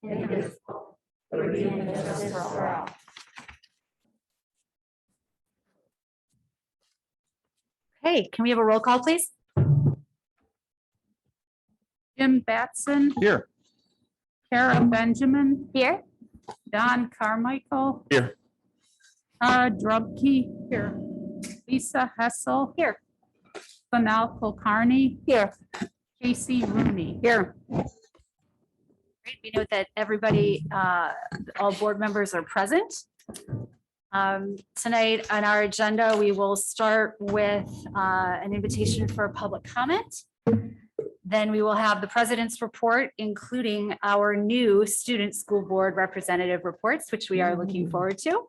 indivisible, with liberty and justice for all. Hey, can we have a roll call, please? Jim Batson, Here. Kara Benjamin, Here. Don Carmichael. Here. Tara Drubkey. Here. Lisa Hessel. Here. Sanal Kulkarni. Here. Casey Rooney. Here. Great. We note that everybody, all board members are present. Tonight on our agenda, we will start with an invitation for public comment. Then we will have the president's report, including our new student school board representative reports, which we are looking forward to.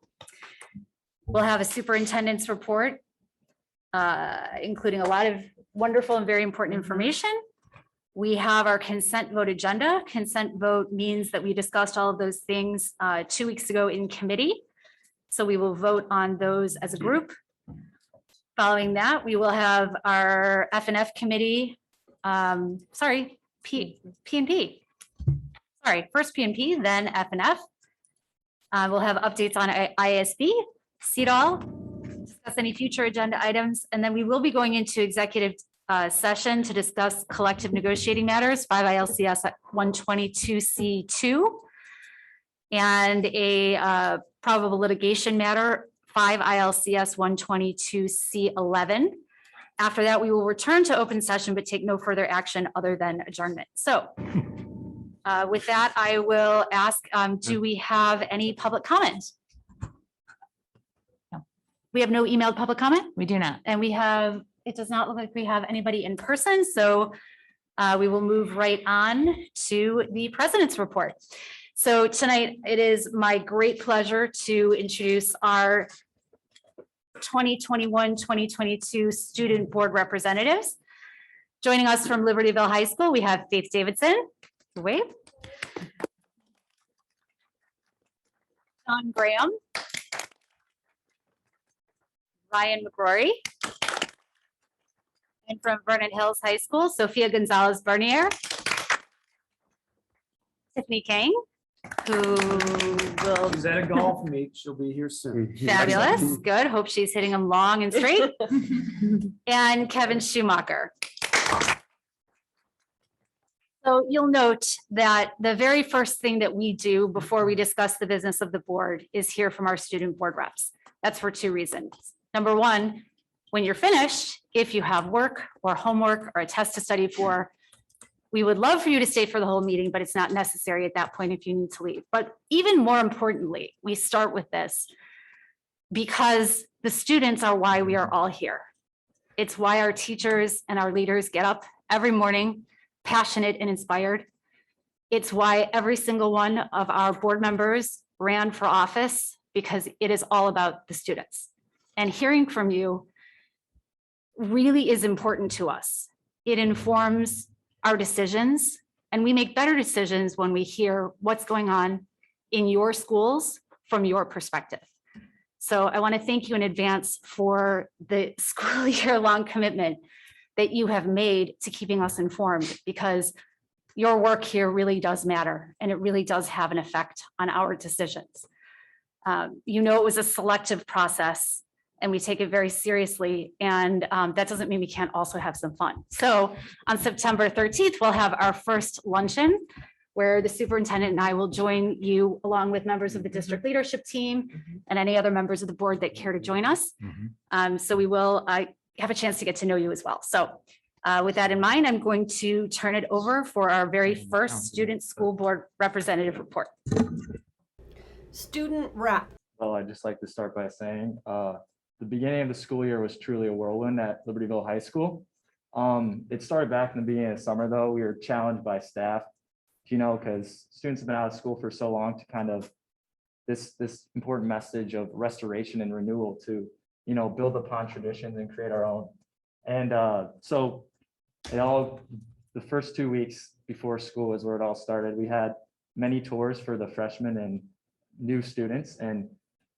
We'll have a superintendent's report, including a lot of wonderful and very important information. We have our consent vote agenda. Consent vote means that we discussed all of those things 2 weeks ago in committee. So we will vote on those as a group. Following that, we will have our F&F committee. P&P. Sorry, first P&P, then F&F. We'll have updates on ISB, CEDAW, discuss any future agenda items, and then we will be going into executive session to discuss collective negotiating matters, 5 ILCS 122C2, and a probable litigation matter, 5 ILCS 122C11. After that, we will return to open session, but take no further action other than adjournment. So with that, I will ask, do we have any public comment? No. We have no emailed public comment? We do not. And we have, it does not look like we have anybody in person, so we will move right on to the president's report. So tonight, it is my great pleasure to introduce our 2021-2022 student board representatives. Joining us from Libertyville High School, we have Faith Davidson. Wave. John Graham. Ryan McCrory. And from Vernon Hills High School, Sophia Gonzalez Bernier. Tiffany Kang, who will. She's at a golf meet. She'll be here soon. Fabulous, good. Hope she's hitting them long and straight. And Kevin Schumacher. So you'll note that the very first thing that we do before we discuss the business of the board is hear from our student board reps. That's for two reasons. Number one, when you're finished, if you have work or homework or a test to study for, we would love for you to stay for the whole meeting, but it's not necessary at that point if you need to leave. But even more importantly, we start with this because the students are why we are all here. It's why our teachers and our leaders get up every morning, passionate and inspired. It's why every single one of our board members ran for office, because it is all about the students. And hearing from you really is important to us. It informs our decisions, and we make better decisions when we hear what's going on in your schools from your perspective. So I want to thank you in advance for the school year-long commitment that you have made to keeping us informed, because your work here really does matter, and it really does have an effect on our decisions. You know, it was a selective process, and we take it very seriously. And that doesn't mean we can't also have some fun. So on September 13th, we'll have our first luncheon where the superintendent and I will join you along with members of the district leadership team and any other members of the board that care to join us. So we will have a chance to get to know you as well. So with that in mind, I'm going to turn it over for our very first student school board representative report. Student rep. Well, I'd just like to start by saying the beginning of the school year was truly a whirlwind at Libertyville High School. It started back in the beginning of summer, though. We were challenged by staff, because students have been out of school for so long, to kind of this important message of restoration and renewal to, build upon traditions and create our own. And so the first 2 weeks before school is where it all started. We had many tours for the freshmen and new students, and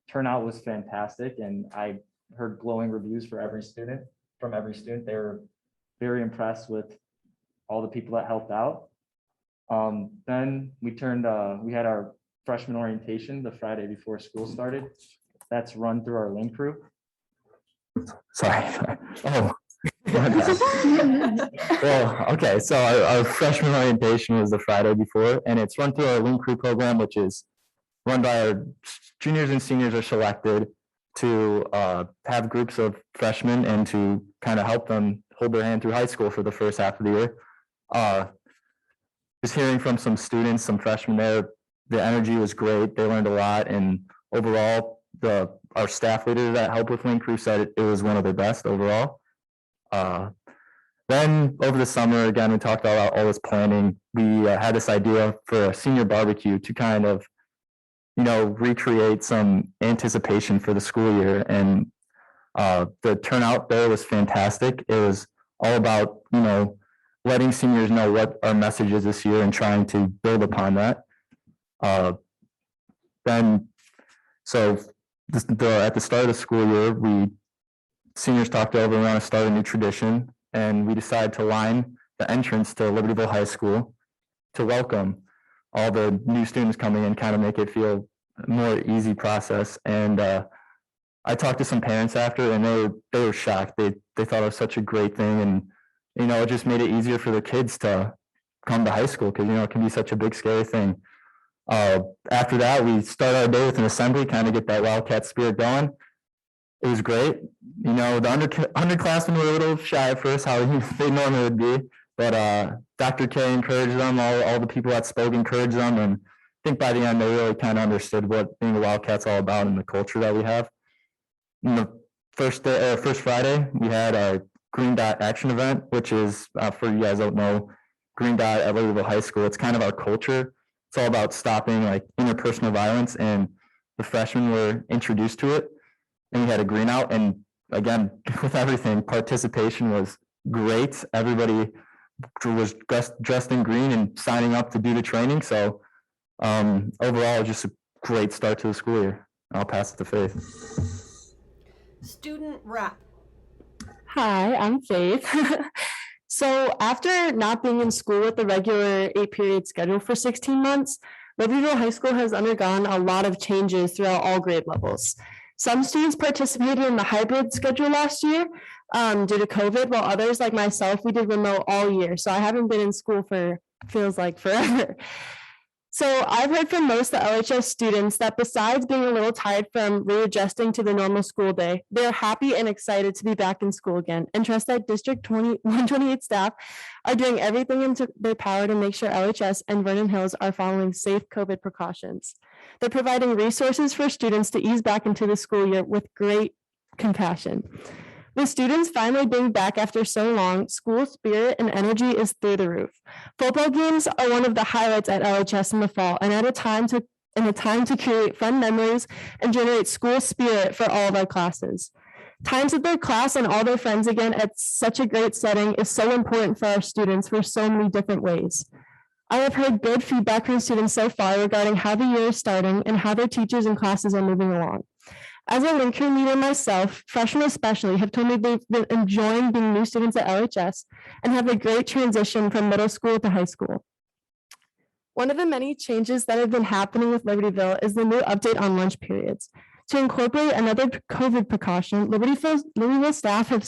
turnout was fantastic. And I heard glowing reviews from every student. They were very impressed with all the people that helped out. Then we had our freshman orientation the Friday before school started. That's run through our link crew. Sorry. Oh. my bad. Well, okay, so our freshman orientation was the Friday before, and it's run through our link crew program, which is run by our juniors and seniors are selected to have groups of freshmen and to kind of help them hold their hand through high school for the first half of the year. Just hearing from some students, some freshmen there, the energy was great. They learned a lot, and overall, our staff leader that helped with Link Crew said it was one of the best overall. Then over the summer, again, we talked about all this planning. We had this idea for a senior barbecue to kind of, recreate some anticipation for the school year. And the turnout there was fantastic. It was all about, letting seniors know what our message is this year and trying to build upon that. At the start of the school year, seniors talked over, we want to start a new tradition, and we decided to line the entrance to Libertyville High School to welcome all the new students coming in, kind of make it feel a more easy process. And I talked to some parents after, and they were shocked. They thought it was such a great thing, and it just made it easier for the kids to come to high school because it can be such a big scary thing. After that, we start our day with an assembly, kind of get that Wildcat spirit going. It was great. The underclassmen were a little shy at first, how they normally would be, but Dr. K encouraged them, all the people that spoke encouraged them, and I think by the end, they really kind of understood what being a Wildcat's all about and the culture that we have. In the first Friday, we had our Green Dot Action event, which is, for you guys don't know, Green Dot at Libertyville High School. It's kind of our culture. It's all about stopping like interpersonal violence, and the freshmen were introduced to it. And we had a green out, and again, with everything, participation was great. Everybody was dressed in green and signing up to do the training. So overall, just a great start to the school year. I'll pass it to Faith. Student rep. Hi, I'm Faith. So after not being in school with the regular 8-period schedule for 16 months, Libertyville High School has undergone a lot of changes throughout all grade levels. Some students participated in the hybrid schedule last year due to COVID, while others, like myself, we did remote all year. So I haven't been in school for, feels like forever. So I've heard from most of the LHS students that besides being a little tired from readjusting to the normal school day, they're happy and excited to be back in school again and trust that District 128 staff are doing everything in their power to make sure LHS and Vernon Hills are following safe COVID precautions. They're providing resources for students to ease back into the school year with great compassion. With students finally being back after so long, school spirit and energy is through the roof. Football games are one of the highlights at LHS in the fall, and at a time to create fun memories and generate school spirit for all of our classes. Times with their class and all their friends again at such a great setting is so important for our students for so many different ways. I have heard good feedback from students so far regarding how the year is starting and how their teachers and classes are moving along. As a link crew leader myself, freshmen especially, have told me they've been enjoying being new students at LHS and have a great transition from middle school to high school. One of the many changes that have been happening with Libertyville is the new update on lunch periods. To incorporate another COVID precaution, Libertyville staff have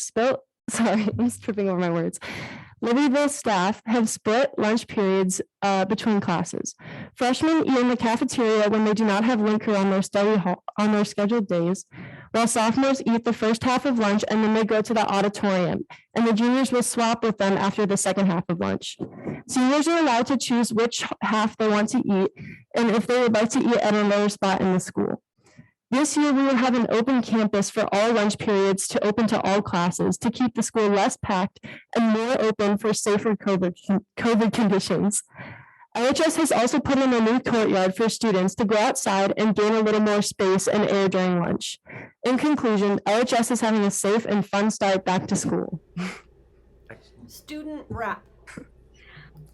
Libertyville staff have split lunch periods between classes. Freshmen eat in the cafeteria when they do not have link crew on their study hall on their scheduled days, while sophomores eat the first half of lunch and then they go to the auditorium, and the juniors will swap with them after the second half of lunch. Seniors are allowed to choose which half they want to eat and if they would like to eat at another spot in the school. This year, we will have an open campus for all lunch periods to open to all classes to keep the school less packed and more open for safer COVID conditions. LHS has also put in a new courtyard for students to go outside and gain a little more space and air during lunch. In conclusion, LHS is having a safe and fun start back to school. Student rep.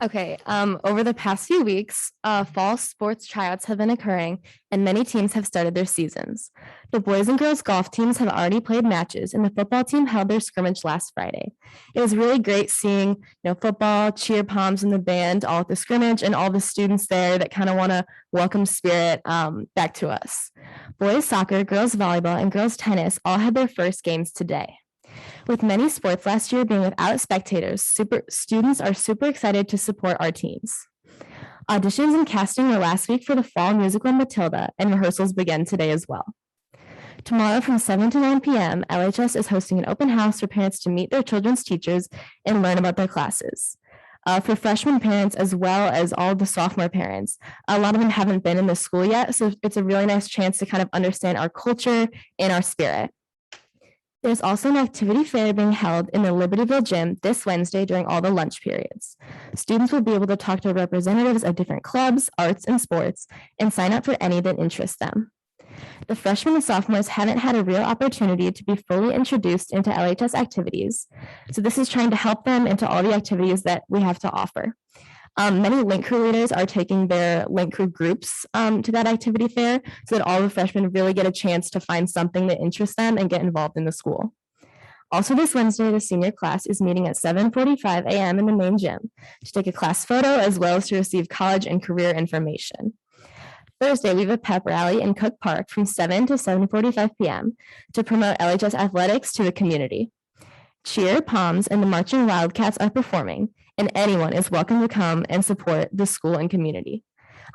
Okay, over the past few weeks, fall sports tryouts have been occurring and many teams have started their seasons. The boys and girls golf teams have already played matches and the football team held their scrimmage last Friday. It was really great seeing, football, cheer poms and the band all at the scrimmage and all the students there that kind of want to welcome spirit back to us. Boys soccer, girls volleyball, and girls tennis all had their first games today. With many sports last year being without spectators, students are super excited to support our teams. Auditions and casting were last week for the fall musical Matilda, and rehearsals began today as well. Tomorrow from 7 to 9 p.m., LHS is hosting an open house for parents to meet their children's teachers and learn about their classes. For freshman parents as well as all the sophomore parents, a lot of them haven't been in the school yet, so it's a really nice chance to kind of understand our culture and our spirit. There's also an activity fair being held in the Libertyville gym this Wednesday during all the lunch periods. Students will be able to talk to representatives of different clubs, arts, and sports and sign up for any that interest them. The freshmen and sophomores haven't had a real opportunity to be fully introduced into LHS activities, so this is trying to help them into all the activities that we have to offer. Many link crew leaders are taking their link crew groups to that activity fair so that all the freshmen really get a chance to find something that interests them and get involved in the school. Also this Wednesday, the senior class is meeting at 7:45 a.m. in the main gym to take a class photo as well as to receive college and career information. Thursday, we have a pep rally in Cook Park from 7 to 7:45 p.m. to promote LHS athletics to the community. Cheer, Poms, and the Marching Wildcats are performing, and anyone is welcome to come and support the school and community.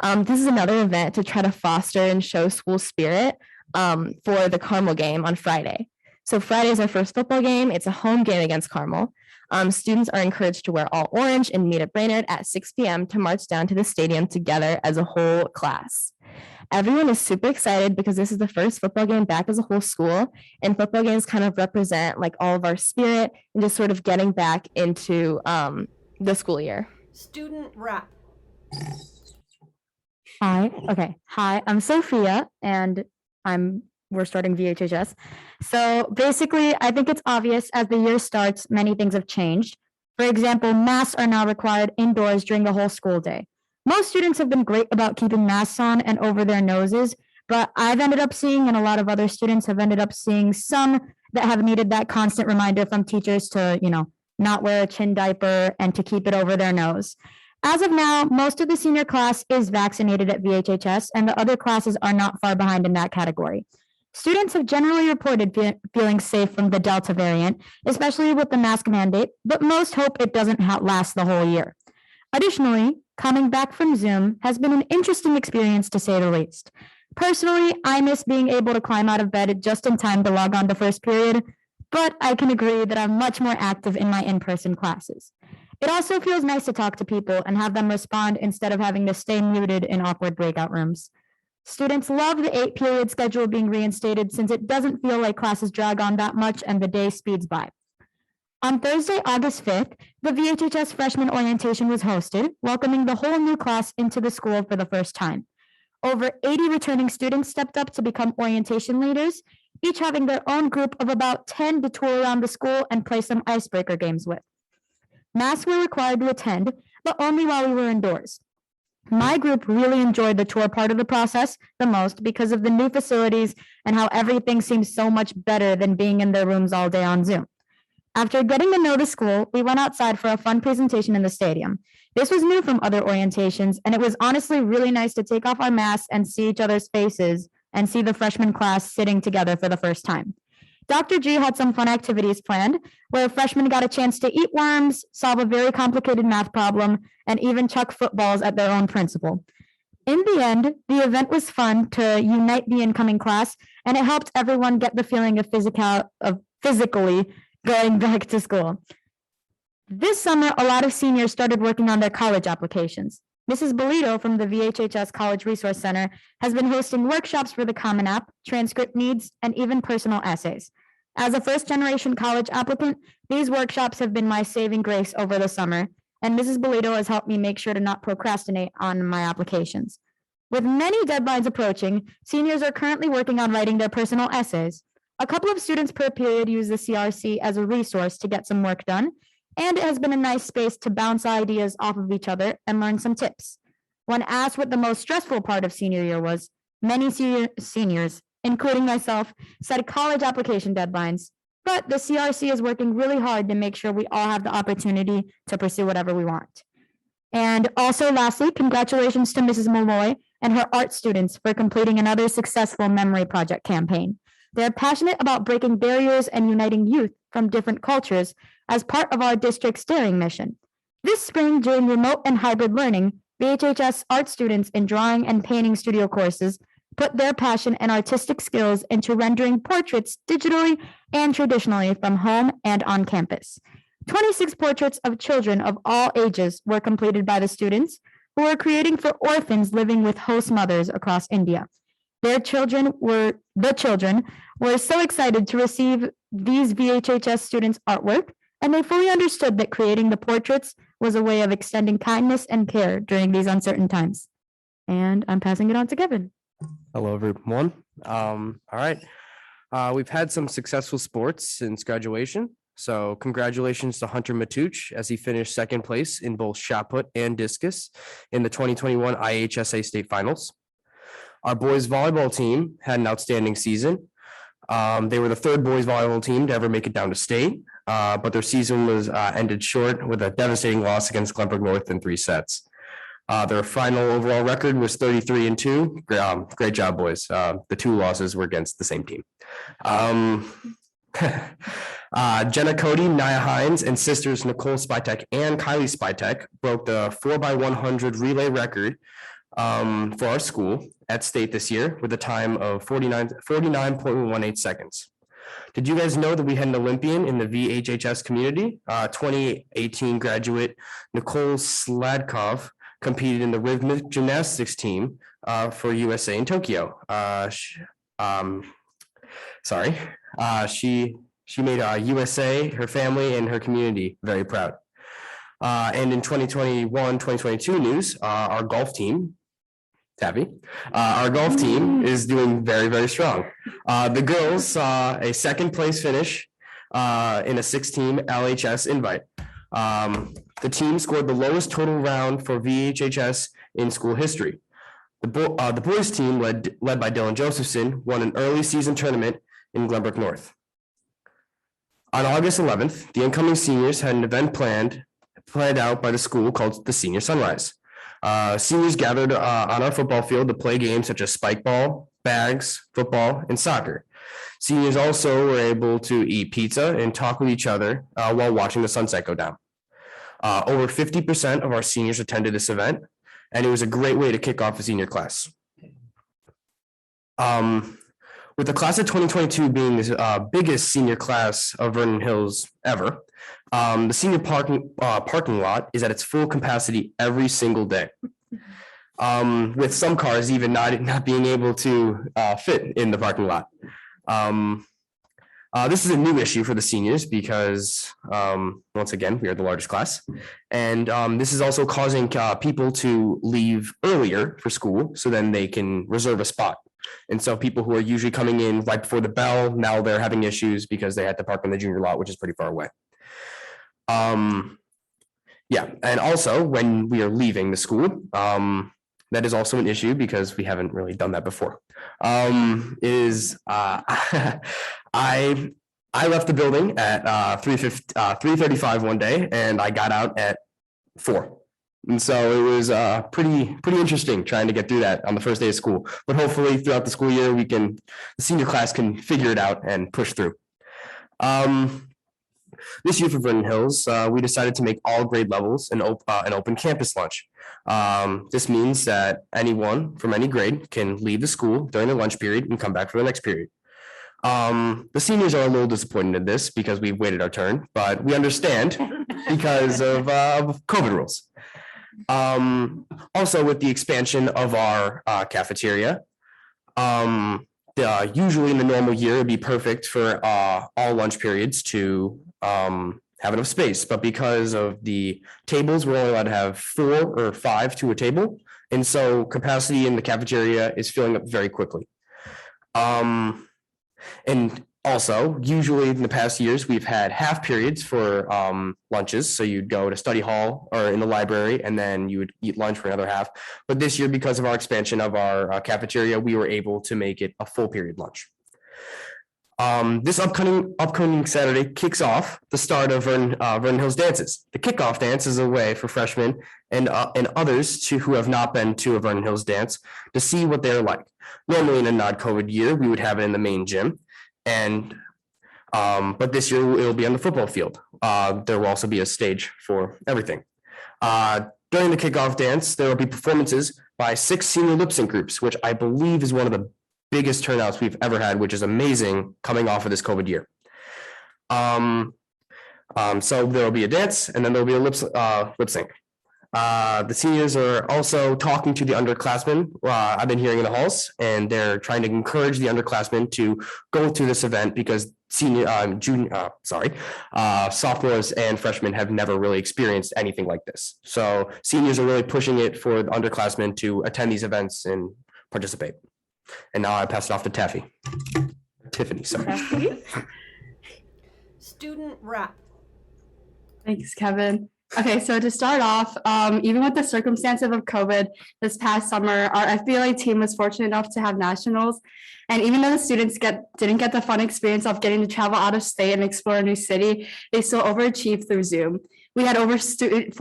This is another event to try to foster and show school spirit for the Carmel game on Friday. So Friday is our first football game. It's a home game against Carmel. Students are encouraged to wear all orange and meet at Brainerd at 6 p.m. to march down to the stadium together as a whole class. Everyone is super excited because this is the first football game back as a whole school, and football games kind of represent like all of our spirit and just sort of getting back into the school year. Student rep. Hi, I'm Sophia, and we're starting VHHS. So basically, I think it's obvious as the year starts, many things have changed. For example, masks are now required indoors during the whole school day. Most students have been great about keeping masks on and over their noses, but I've ended up seeing, and a lot of other students have ended up seeing some that have needed that constant reminder from teachers to, not wear a chin diaper and to keep it over their nose. As of now, most of the senior class is vaccinated at VHHS, and the other classes are not far behind in that category. Students have generally reported feeling safe from the Delta variant, especially with the mask mandate, but most hope it doesn't last the whole year. Additionally, coming back from Zoom has been an interesting experience to say the least. Personally, I miss being able to climb out of bed just in time to log on to first period, but I can agree that I'm much more active in my in-person classes. It also feels nice to talk to people and have them respond instead of having to stay muted in awkward breakout rooms. Students love the 8-period schedule being reinstated since it doesn't feel like classes drag on that much and the day speeds by. On Thursday, August 5th, the VHHS freshman orientation was hosted, welcoming the whole new class into the school for the first time. Over 80 returning students stepped up to become orientation leaders, each having their own group of about 10 to tour around the school and play some icebreaker games with. Masks were required to attend, but only while we were indoors. My group really enjoyed the tour part of the process the most because of the new facilities and how everything seems so much better than being in their rooms all day on Zoom. After getting to know the school, we went outside for a fun presentation in the stadium. This was new from other orientations, and it was honestly really nice to take off our masks and see each other's faces and see the freshman class sitting together for the first time. Dr. G had some fun activities planned where freshmen got a chance to eat worms, solve a very complicated math problem, and even chuck footballs at their own principal. In the end, the event was fun to unite the incoming class, and it helped everyone get the feeling of physically going back to school. This summer, a lot of seniors started working on their college applications. Mrs. Bolito from the VHHS College Resource Center has been hosting workshops for the Common App, transcript needs, and even personal essays. As a first-generation college applicant, these workshops have been my saving grace over the summer, and Mrs. Bolito has helped me make sure to not procrastinate on my applications. With many deadlines approaching, seniors are currently working on writing their personal essays. A couple of students per period use the CRC as a resource to get some work done, and it has been a nice space to bounce ideas off of each other and learn some tips. When asked what the most stressful part of senior year was, many seniors, including myself, said college application deadlines, but the CRC is working really hard to make sure we all have the opportunity to pursue whatever we want. And also, lastly, congratulations to Mrs. Malloy and her art students for completing another successful memory project campaign. They're passionate about breaking barriers and uniting youth from different cultures as part of our district's daring mission. This spring, during remote and hybrid learning, VHHS art students in drawing and painting studio courses put their passion and artistic skills into rendering portraits digitally and traditionally from home and on campus. 26 portraits of children of all ages were completed by the students, who were creating for orphans living with host mothers across India. The children were so excited to receive these VHHS students' artwork, and they fully understood that creating the portraits was a way of extending kindness and care during these uncertain times. And I'm passing it on to Kevin. Hello, everyone. All right. We've had some successful sports since graduation. So congratulations to Hunter Matuch as he finished second place in both shot put and discus in the 2021 IHSA state finals. Our boys volleyball team had an outstanding season. They were the third boys volleyball team to ever make it down to state, but their season was ended short with a devastating loss against Glenbrook North in 3 sets. Their final overall record was 33-2. Great job, boys. The 2 losses were against the same team. Jenna Cody, Nia Hines, and sisters Nicole Spytek and Kylie Spytek broke the 4x100 relay record for our school at state this year with a time of 49.18 seconds. Did you guys know that we had an Olympian in the VHHS community? 2018 graduate Nicole Sladkov competed in the rhythmic gymnastics team for USA in Tokyo. She made USA, her family, and her community very proud. And in 2021-2022 news, our golf team, Tabby, our golf team is doing very, very strong. The girls saw a second place finish in a 6-team LHS invite. The team scored the lowest total round for VHHS in school history. The boys team, led by Dylan Josephson, won an early season tournament in Glenbrook North. On August 11th, the incoming seniors had an event planned out by the school called the Senior Sunrise. Seniors gathered on our football field to play games such as spike ball, bags, football, and soccer. Seniors also were able to eat pizza and talk with each other while watching the sunset go down. Over 50% of our seniors attended this event, and it was a great way to kick off a senior class. With the class of 2022 being the biggest senior class of Vernon Hills ever, the senior parking lot is at its full capacity every single day. With some cars even not being able to fit in the parking lot. This is a new issue for the seniors because, once again, we are the largest class. And this is also causing people to leave earlier for school so then they can reserve a spot. And so people who are usually coming in right before the bell, now they're having issues because they had to park in the junior lot, which is pretty far away. Yeah, and also when we are leaving the school, that is also an issue because we haven't really done that before. I left the building at 3:35 one day, and I got out at 4. And so it was pretty interesting trying to get through that on the first day of school. But hopefully throughout the school year, the senior class can figure it out and push through. This year for Vernon Hills, we decided to make all grade levels an open campus lunch. This means that anyone from any grade can leave the school during the lunch period and come back for the next period. The seniors are a little disappointed in this because we've waited our turn, but we understand because of COVID rules. Also, with the expansion of our cafeteria, usually in the normal year, it'd be perfect for all lunch periods to have enough space. But because of the tables, we're only allowed to have 4 or 5 to a table. And so capacity in the cafeteria is filling up very quickly. And Also, usually in the past years, we've had half periods for lunches. So you'd go to study hall or in the library, and then you would eat lunch for another half. But this year, because of our expansion of our cafeteria, we were able to make it a full period lunch. This upcoming Saturday kicks off the start of Vernon Hills Dances. The kickoff dance is a way for freshmen and others who have not been to a Vernon Hills dance to see what they're like. Normally in a non-COVID year, we would have it in the main gym. But this year it will be on the football field. There will also be a stage for everything. During the kickoff dance, there will be performances by 6 senior lip sync groups, which I believe is one of the biggest turnouts we've ever had, which is amazing coming off of this COVID year. So there will be a dance, and then there will be a lip sync. The seniors are also talking to the underclassmen. I've been hearing in the halls, and they're trying to encourage the underclassmen to go to this event because sophomores and freshmen have never really experienced anything like this. So seniors are really pushing it for the underclassmen to attend these events and participate. And now I pass it off to Tiffany, sorry. Student rep. Thanks, Kevin. Okay, so to start off, even with the circumstances of COVID this past summer, our FBLA team was fortunate enough to have nationals. And even though the students didn't get the fun experience of getting to travel out of state and explore a new city, they still overachieved through Zoom. We had over 40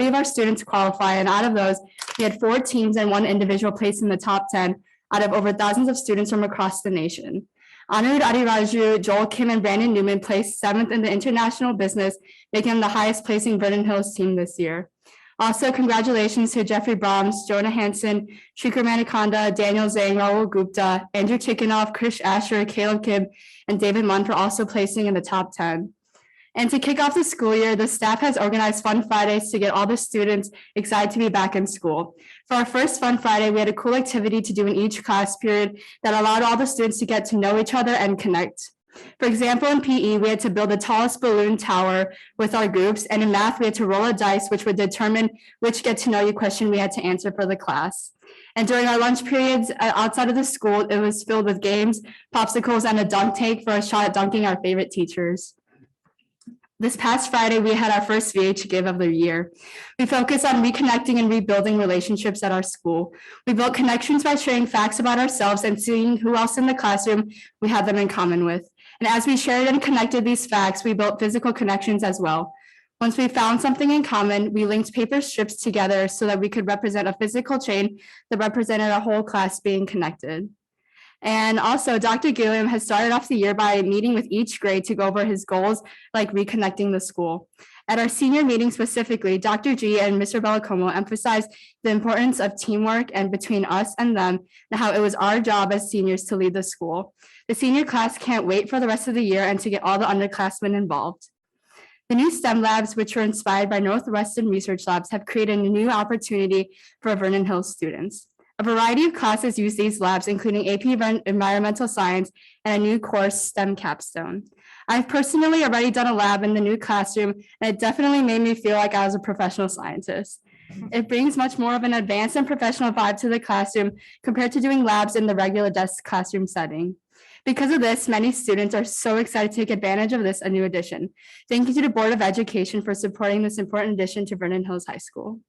of our students qualify, and out of those, we had 4 teams and 1 individual placed in the top 10 out of over thousands of students from across the nation. Anirudh Adiraju, Joel Kim, and Brandon Newman placed 7th in the international business, making them the highest placing Vernon Hills team this year. Also, congratulations to Jeffrey Brahms, Jonah Hansen, Shrikar Manikonda, Daniel Zhang, Rahul Gupta, Andrew Tikhonov, Krish Asher, Caleb Kibb, and David Munn for also placing in the top 10. And to kick off the school year, the staff has organized Fun Fridays to get all the students excited to be back in school. For our first Fun Friday, we had a cool activity to do in each class period that allowed all the students to get to know each other and connect. For example, in PE, we had to build the tallest balloon tower with our groups, and in math, we had to roll a dice, which would determine which get to know you question we had to answer for the class. And during our lunch periods outside of the school, it was filled with games, popsicles, and a dunk tank for a shot at dunking our favorite teachers. This past Friday, we had our first VH Give of the year. We focused on reconnecting and rebuilding relationships at our school. We built connections by sharing facts about ourselves and seeing who else in the classroom we have them in common with. And as we shared and connected these facts, we built physical connections as well. Once we found something in common, we linked paper strips together so that we could represent a physical chain that represented a whole class being connected. And also, Dr. Gilliam has started off the year by meeting with each grade to go over his goals, like reconnecting the school. At our senior meeting specifically, Dr. G and Mr. Bellacomo emphasized the importance of teamwork and between us and them, and how it was our job as seniors to lead the school. The senior class can't wait for the rest of the year and to get all the underclassmen involved. The new STEM labs, which were inspired by Northwestern Research Labs, have created a new opportunity for Vernon Hills students. A variety of classes use these labs, including AP Environmental Science and a new course, STEM Capstone. I've personally already done a lab in the new classroom, and it definitely made me feel like I was a professional scientist. It brings much more of an advanced and professional vibe to the classroom compared to doing labs in the regular desk classroom setting. Because of this, many students are so excited to take advantage of this new addition. Thank you to the Board of Education for supporting this important addition to Vernon Hills High School.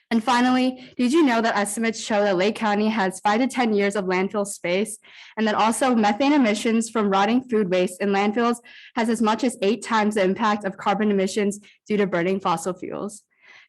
And finally, did you know that estimates show that Lake County has 5 to 10 years of landfill space, and that also methane emissions from rotting food waste in landfills has as much as 8 times the impact of carbon emissions due to burning fossil fuels?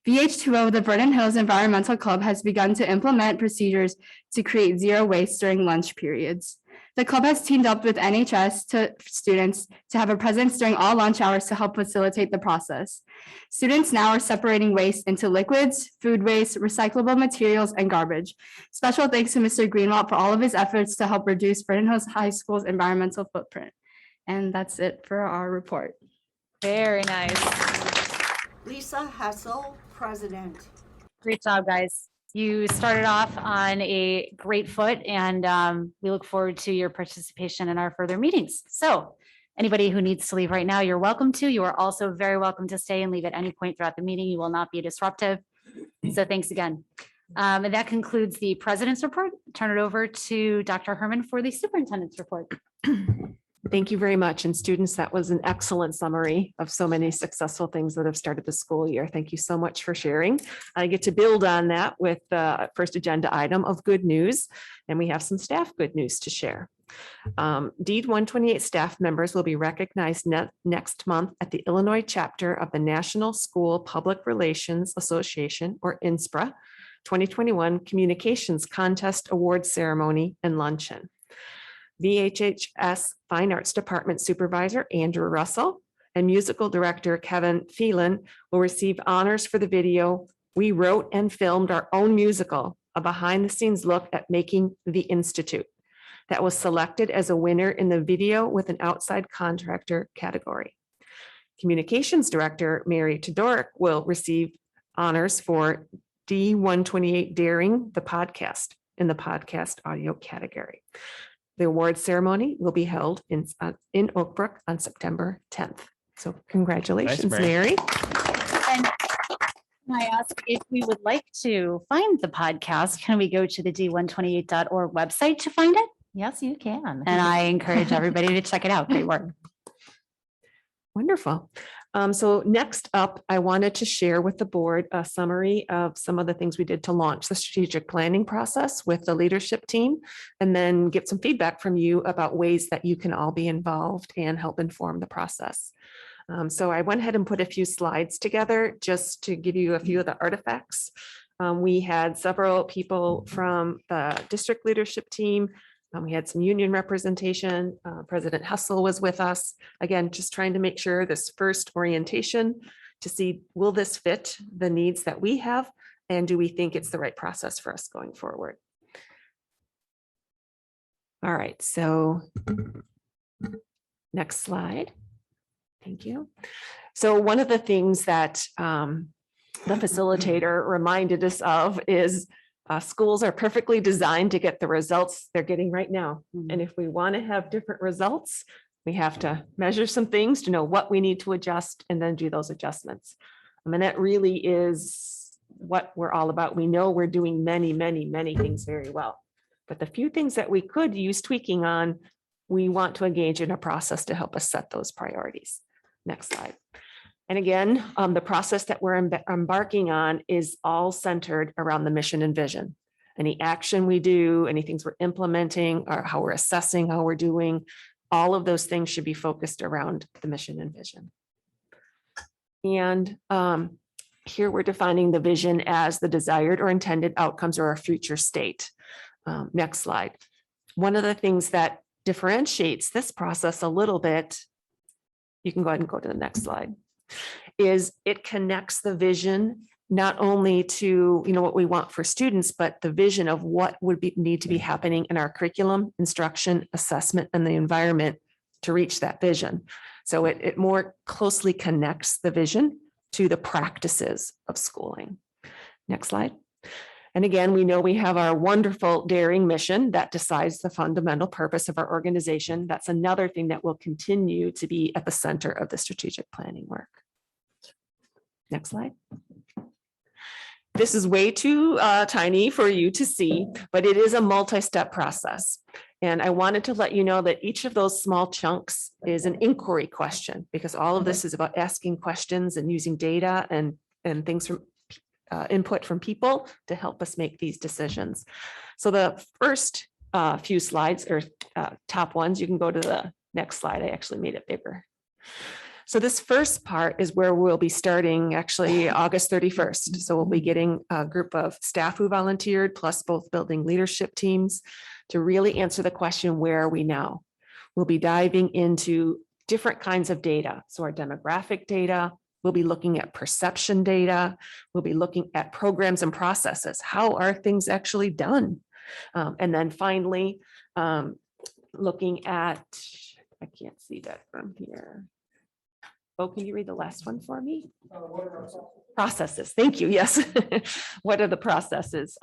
VH2O, the Vernon Hills Environmental Club, has begun to implement procedures to create zero waste during lunch periods. The club has teamed up with NHS students to have a presence during all lunch hours to help facilitate the process. Students now are separating waste into liquids, food waste, recyclable materials, and garbage. Special thanks to Mr. Greenwald for all of his efforts to help reduce Vernon Hills High School's environmental footprint. And that's it for our report. Very nice. Lisa Hessel, president. Great job, guys. You started off on a great foot, and we look forward to your participation in our further meetings. So anybody who needs to leave right now, you're welcome to. You are also very welcome to stay and leave at any point throughout the meeting. You will not be disruptive. So thanks again. And that concludes the president's report. Turn it over to Dr. Herman for the superintendent's report. Thank you very much. And students, that was an excellent summary of so many successful things that have started the school year. Thank you so much for sharing. I get to build on that with the first agenda item of good news, and we have some staff good news to share. D128 staff members will be recognized next month at the Illinois chapter of the National School Public Relations Association, or INSPRA, 2021 Communications Contest Awards Ceremony and Luncheon. VHHS Fine Arts Department Supervisor Andrew Russell and Musical Director Kevin Phelan will receive honors for the video "We Wrote and Filmed Our Own Musical, a behind-the-scenes look at making the Institute," that was selected as a winner in the video with an outside contractor category. Communications Director Mary Todoric will receive honors for D128 Daring the Podcast in the podcast audio category. The award ceremony will be held in Oak Brook on September 10th. So congratulations, Mary. Mary. And can I ask if we would like to find the podcast, can we go to the d128.org website to find it? Yes, you can. And I encourage everybody to check it out. Great work. Wonderful. So next up, I wanted to share with the board a summary of some of the things we did to launch the strategic planning process with the leadership team, and then get some feedback from you about ways that you can all be involved and help inform the process. So I went ahead and put a few slides together just to give you a few of the artifacts. We had several people from the district leadership team. We had some union representation. President Hessel was with us. Again, just trying to make sure this first orientation to see, will this fit the needs that we have? And do we think it's the right process for us going forward? All right, so next slide. Thank you. So one of the things that the facilitator reminded us of is schools are perfectly designed to get the results they're getting right now. And if we want to have different results, we have to measure some things to know what we need to adjust and then do those adjustments. I mean, that really is what we're all about. We know we're doing many, many, many things very well. But the few things that we could use tweaking on, we want to engage in a process to help us set those priorities. Next slide. And again, the process that we're embarking on is all centered around the mission and vision. Any action we do, any things we're implementing, or how we're assessing how we're doing, all of those things should be focused around the mission and vision. And here we're defining the vision as the desired or intended outcomes or our future state. Next slide. One of the things that differentiates this process a little bit, you can go ahead and go to the next slide, is it connects the vision not only to what we want for students, but the vision of what would need to be happening in our curriculum, instruction, assessment, and the environment to reach that vision. So it more closely connects the vision to the practices of schooling. Next slide. And again, we know we have our wonderful daring mission that decides the fundamental purpose of our organization. That's another thing that will continue to be at the center of the strategic planning work. Next slide. This is way too tiny for you to see, but it is a multi-step process. And I wanted to let you know that each of those small chunks is an inquiry question, because all of this is about asking questions and using data and things from input from people to help us make these decisions. So the first few slides, or top ones, you can go to the next slide. I actually made it bigger. So this first part is where we'll be starting actually August 31st. So we'll be getting a group of staff who volunteered, plus both building leadership teams, to really answer the question, where are we now? We'll be diving into different kinds of data. So our demographic data, we'll be looking at perception data. We'll be looking at programs and processes. How are things actually done? And then finally, looking at, I can't see that from here. Oh, can you read the last one for me? Processes. Thank you. Yes. What are the processes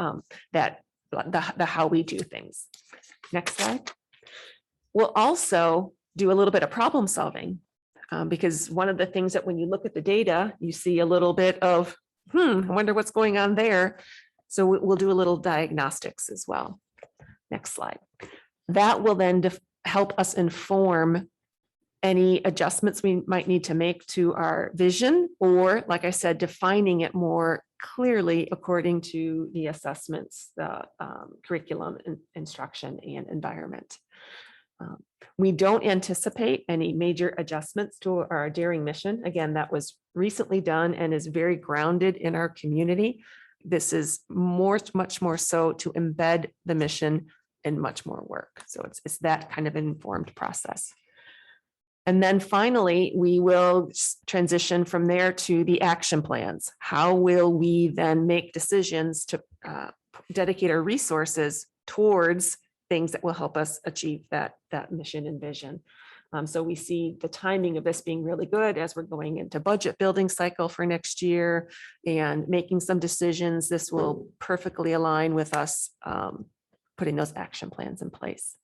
that the how we do things? Next slide. We'll also do a little bit of problem solving. Because one of the things that when you look at the data, you see a little bit of, I wonder what's going on there. So we'll do a little diagnostics as well. Next slide. That will then help us inform any adjustments we might need to make to our vision, or like I said, defining it more clearly according to the assessments, the curriculum, instruction, and environment. We don't anticipate any major adjustments to our Daring mission. Again, that was recently done and is very grounded in our community. This is much more so to embed the mission in much more work. So it's that kind of informed process. And then finally, we will transition from there to the action plans. How will we then make decisions to dedicate our resources towards things that will help us achieve that mission and vision? So we see the timing of this being really good as we're going into budget building cycle for next year and making some decisions. This will perfectly align with us putting those action plans in place.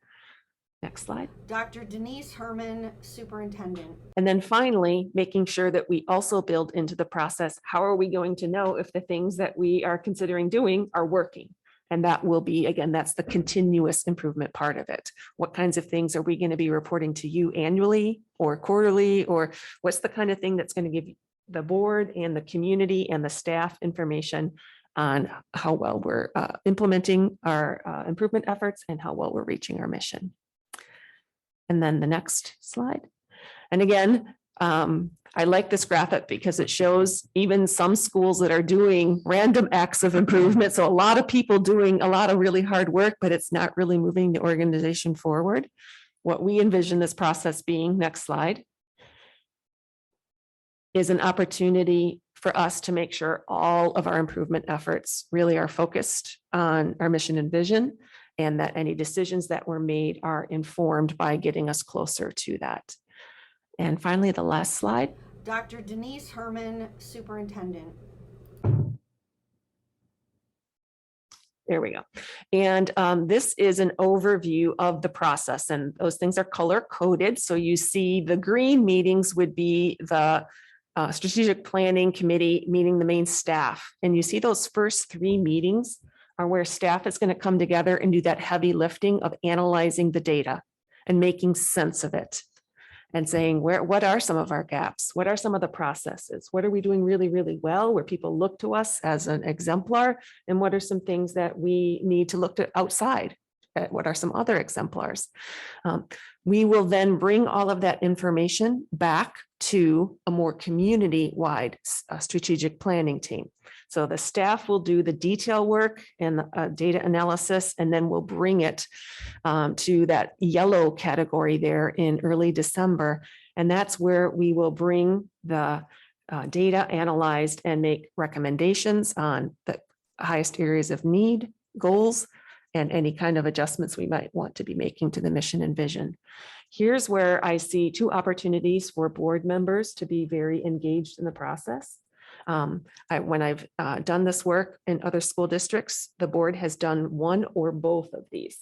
Next slide. Dr. Denise Herman, Superintendent. And then finally, making sure that we also build into the process, how are we going to know if the things that we are considering doing are working? And that will be, again, that's the continuous improvement part of it. What kinds of things are we going to be reporting to you annually or quarterly, or what's the kind of thing that's going to give the board and the community and the staff information on how well we're implementing our improvement efforts and how well we're reaching our mission. And then the next slide. And again, I like this graphic because it shows even some schools that are doing random acts of improvement. So a lot of people doing a lot of really hard work, but it's not really moving the organization forward. What we envision this process being, next slide, is an opportunity for us to make sure all of our improvement efforts really are focused on our mission and vision, and that any decisions that were made are informed by getting us closer to that. And finally, the last slide. Dr. Denise Herman, Superintendent. There we go. And this is an overview of the process, and those things are color coded. So you see the green meetings would be the strategic planning committee meeting the main staff. And you see those first 3 meetings are where staff is going to come together and do that heavy lifting of analyzing the data and making sense of it and saying, what are some of our gaps? What are some of the processes? What are we doing really, really well where people look to us as an exemplar? And what are some things that we need to look to outside? What are some other exemplars? We will then bring all of that information back to a more community-wide strategic planning team. So the staff will do the detail work and data analysis, and then we'll bring it to that yellow category there in early December. And that's where we will bring the data analyzed and make recommendations on the highest areas of need, goals, and any kind of adjustments we might want to be making to the mission and vision. Here's where I see 2 opportunities for board members to be very engaged in the process. When I've done this work in other school districts, the board has done one or both of these.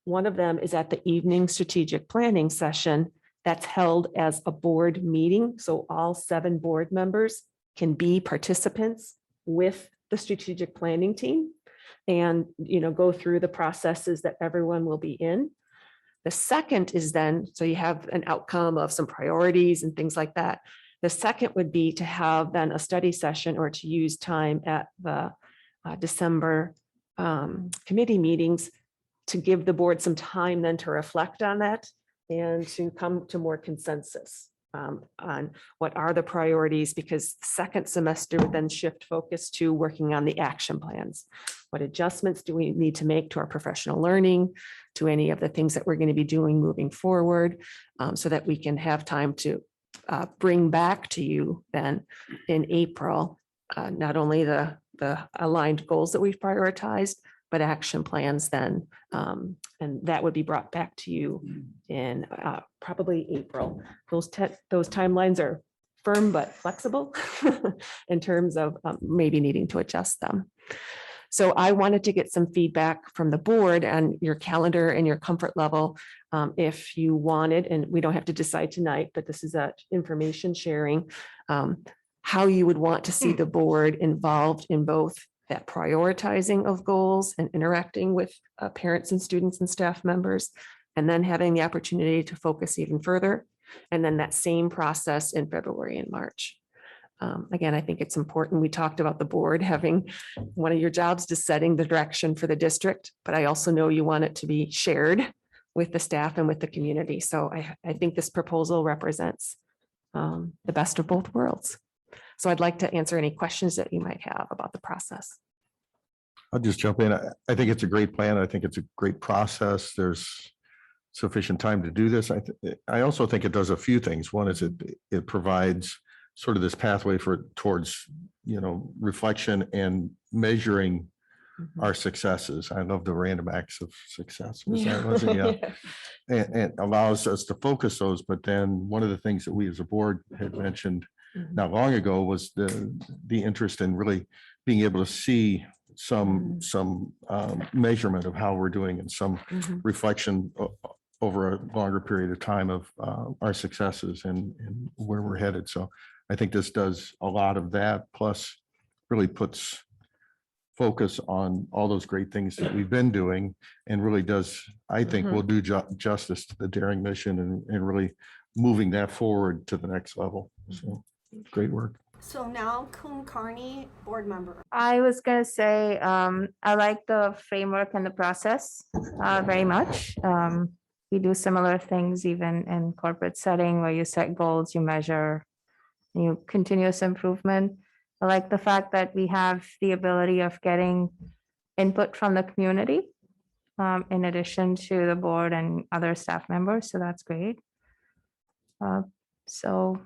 One of them is at the evening strategic planning session that's held as a board meeting. So all 7 board members can be participants with the strategic planning team and, go through the processes that everyone will be in. The second is then, so you have an outcome of some priorities and things like that. The second would be to have then a study session or to use time at the December committee meetings to give the board some time then to reflect on that and to come to more consensus on what are the priorities, because the second semester would then shift focus to working on the action plans. What adjustments do we need to make to our professional learning, to any of the things that we're going to be doing moving forward, so that we can have time to bring back to you then in April, not only the aligned goals that we've prioritized, but action plans then. And that would be brought back to you in probably April. Those timelines are firm but flexible in terms of maybe needing to adjust them. So I wanted to get some feedback from the board and your calendar and your comfort level. If you wanted, and we don't have to decide tonight, but this is a information sharing, how you would want to see the board involved in both that prioritizing of goals and interacting with parents and students and staff members, and then having the opportunity to focus even further. And then that same process in February and March. Again, I think it's important. We talked about the board having one of your jobs to setting the direction for the district, but I also know you want it to be shared with the staff and with the community. So I think this proposal represents the best of both worlds. So I'd like to answer any questions that you might have about the process. I'll just jump in. I think it's a great plan. I think it's a great process. There's sufficient time to do this. I also think it does a few things. One is it provides sort of this pathway towards, reflection and measuring our successes. I love the random acts of success. Was that, wasn't it? Yeah. And allows us to focus those. But then one of the things that we as a board had mentioned not long ago was the interest in really being able to see some measurement of how we're doing and some reflection over a longer period of time of our successes and where we're headed. So I think this does a lot of that, plus really puts focus on all those great things that we've been doing and really does, I think, will do justice to the daring mission and really moving that forward to the next level. So great work. So now Kuhn Carney, board member. I was gonna say, I like the framework and the process very much. We do similar things even in corporate setting where you set goals, you measure, you continuous improvement. I like the fact that we have the ability of getting input from the community in addition to the board and other staff members, so that's great. So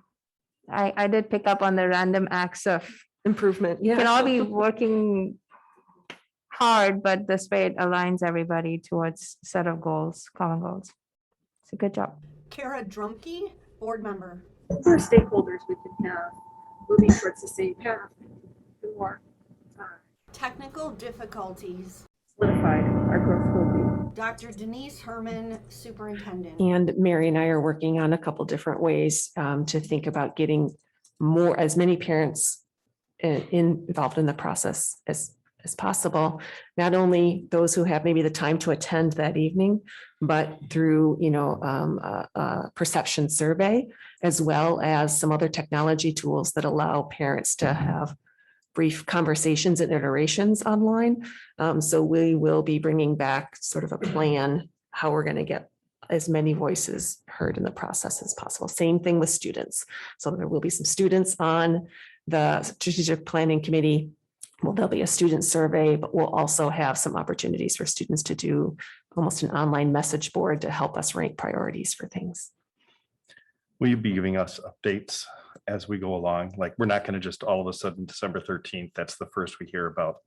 I did pick up on the random acts of Improvement. we can all Yeah. be working hard, but this way it aligns everybody towards a set of goals, common goals. It's a good job. Kara Drumkey, board member. For stakeholders, we can have moving towards the same path, the more Technical difficulties. solidified our growth will be. Dr. Denise Herman, superintendent. And Mary and I are working on a couple different ways to think about getting as many parents involved in the process as possible. Not only those who have maybe the time to attend that evening, but through, a perception survey, as well as some other technology tools that allow parents to have brief conversations and iterations online. So we will be bringing back sort of a plan, how we're going to get as many voices heard in the process as possible. Same thing with students. So there will be some students on the strategic planning committee. Well, there'll be a student survey, but we'll also have some opportunities for students to do almost an online message board to help us rank priorities for things. Will you be giving us updates as we go along? Like, we're not going to just all of a sudden December 13th, that's the first we hear about.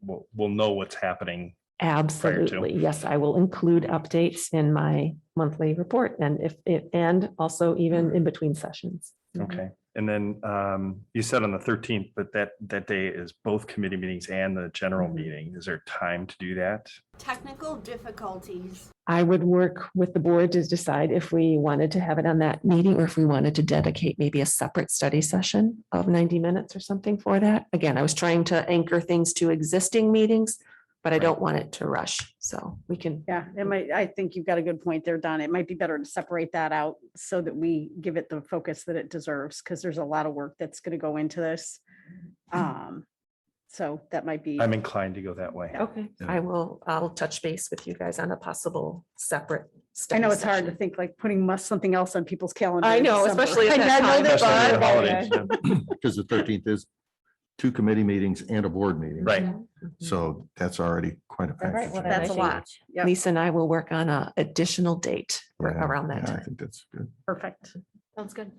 We'll know what's happening. Absolutely. Yes, I will include updates in my monthly report and also even in between sessions. Okay. And then you said on the 13th, but that day is both committee meetings and the general meeting. Is there time to do that? Technical difficulties. I would work with the board to decide if we wanted to have it on that meeting or if we wanted to dedicate maybe a separate study session of 90 minutes or something for that. Again, I was trying to anchor things to existing meetings, but I don't want it to rush. So we can. Yeah, I think you've got a good point there, Don. It might be better to separate that out so that we give it the focus that it deserves, because there's a lot of work that's going to go into this. So that might be. I'm inclined to go that way. Okay, I'll touch base with you guys on a possible separate. I know it's hard to session. think like putting something else on people's calendar. I in know, December. especially at I that know time. that, Especially but- the holidays. Because the 13th is 2 committee meetings and a board meeting. Right. So that's already quite a All right, package. well, that's a lot. Yep, Lisa and I will work on a additional date Yeah, around that yeah, I time. think that's good. perfect. Sounds good.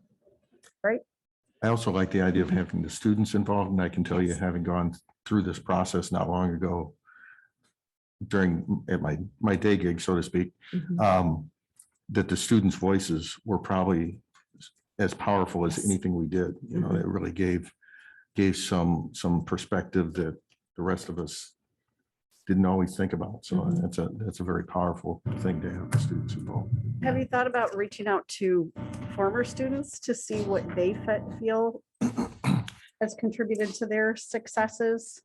I also like the idea of having the students involved, and I can tell you, having gone through this process not long ago at my day gig, so to speak, that the students' voices were probably as powerful as anything we did. It really gave some perspective that the rest of us didn't always think about. So that's a very powerful thing to have the students involved. Have you thought about reaching out to former students to see what they feel has contributed to their successes?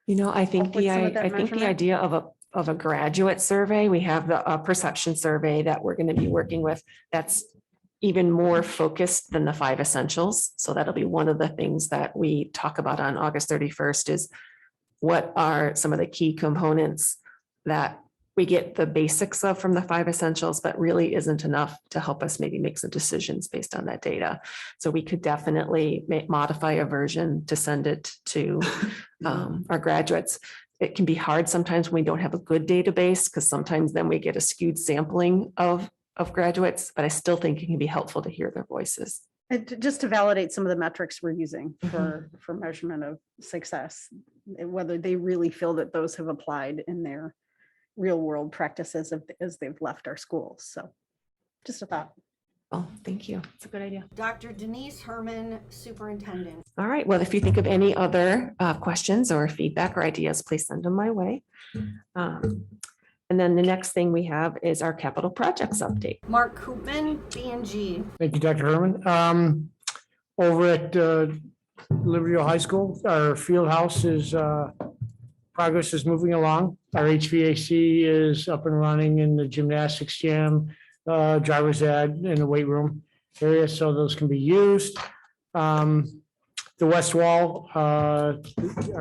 I think Help with some of that I think the measurement? idea of of a graduate survey. We have the perception survey that we're going to be working with. That's even more focused than the 5 essentials. So that'll be one of the things that we talk about on August 31st is what are some of the key components that we get the basics of from the 5 essentials, but really isn't enough to help us maybe make some decisions based on that data. So we could definitely modify a version to send it to our graduates. It can be hard sometimes when we don't have a good database, because sometimes then we get a skewed sampling of graduates, but I still think it can be helpful to hear their voices. And just to validate some of the metrics we're using for measurement of success, and whether they really feel that those have applied in their real world practices as they've left our schools. So just a thought. Oh, thank you. It's a good idea. Dr. Denise Herman, Superintendent. All right. Well, if you think of any other questions or feedback or ideas, please send them my way. And then the next thing we have is our capital projects update. Mark Koopman, B&G. Thank you, Dr. Herman. Over at Libertyville High School, our field house is, progress is moving along. Our HVAC is up and running in the gymnastics gym, driver's ed in the weight room area, so those can be used. The west wall, our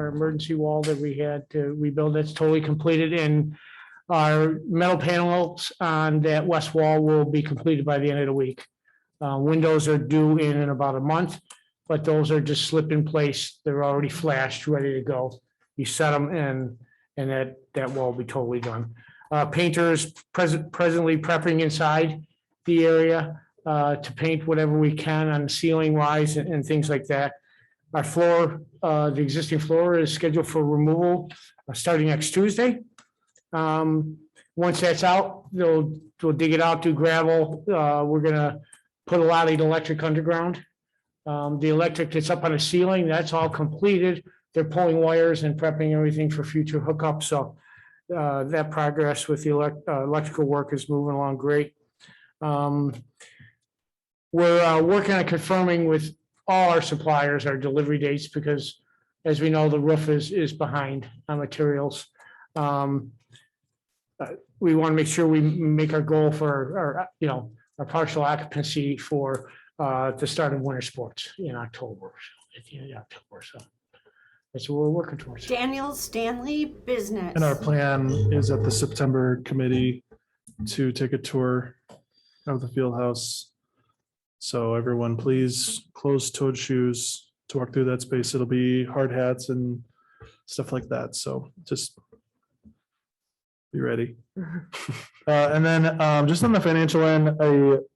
emergency wall that we had to rebuild, that's totally completed, and our metal panels on that west wall will be completed by the end of the week. Windows are due in about a month, but those are just slip in place. They're already flashed, ready to go. You set them and that wall will be totally done. Painters presently prepping inside the area to paint whatever we can on ceiling wise and things like that. Our floor, the existing floor is scheduled for removal starting next Tuesday. Once that's out, they'll dig it out, do gravel. We're gonna put a lot of the electric underground. The electric that's up on the ceiling, that's all completed. They're pulling wires and prepping everything for future hookups. So that progress with the electrical work is moving along great. We're working on confirming with all our suppliers our delivery dates because, as we know, the roof is behind on materials. We want to make sure we make our goal for our partial occupancy for the start of winter sports in October. At the end of October, so that's what we're working towards. Daniel Stanley, Business. And our plan is at the September committee to take a tour of the field house. So everyone, please closed-toed shoes to walk through that space. It'll be hard hats and stuff like that. So just be ready. And then just on the financial end,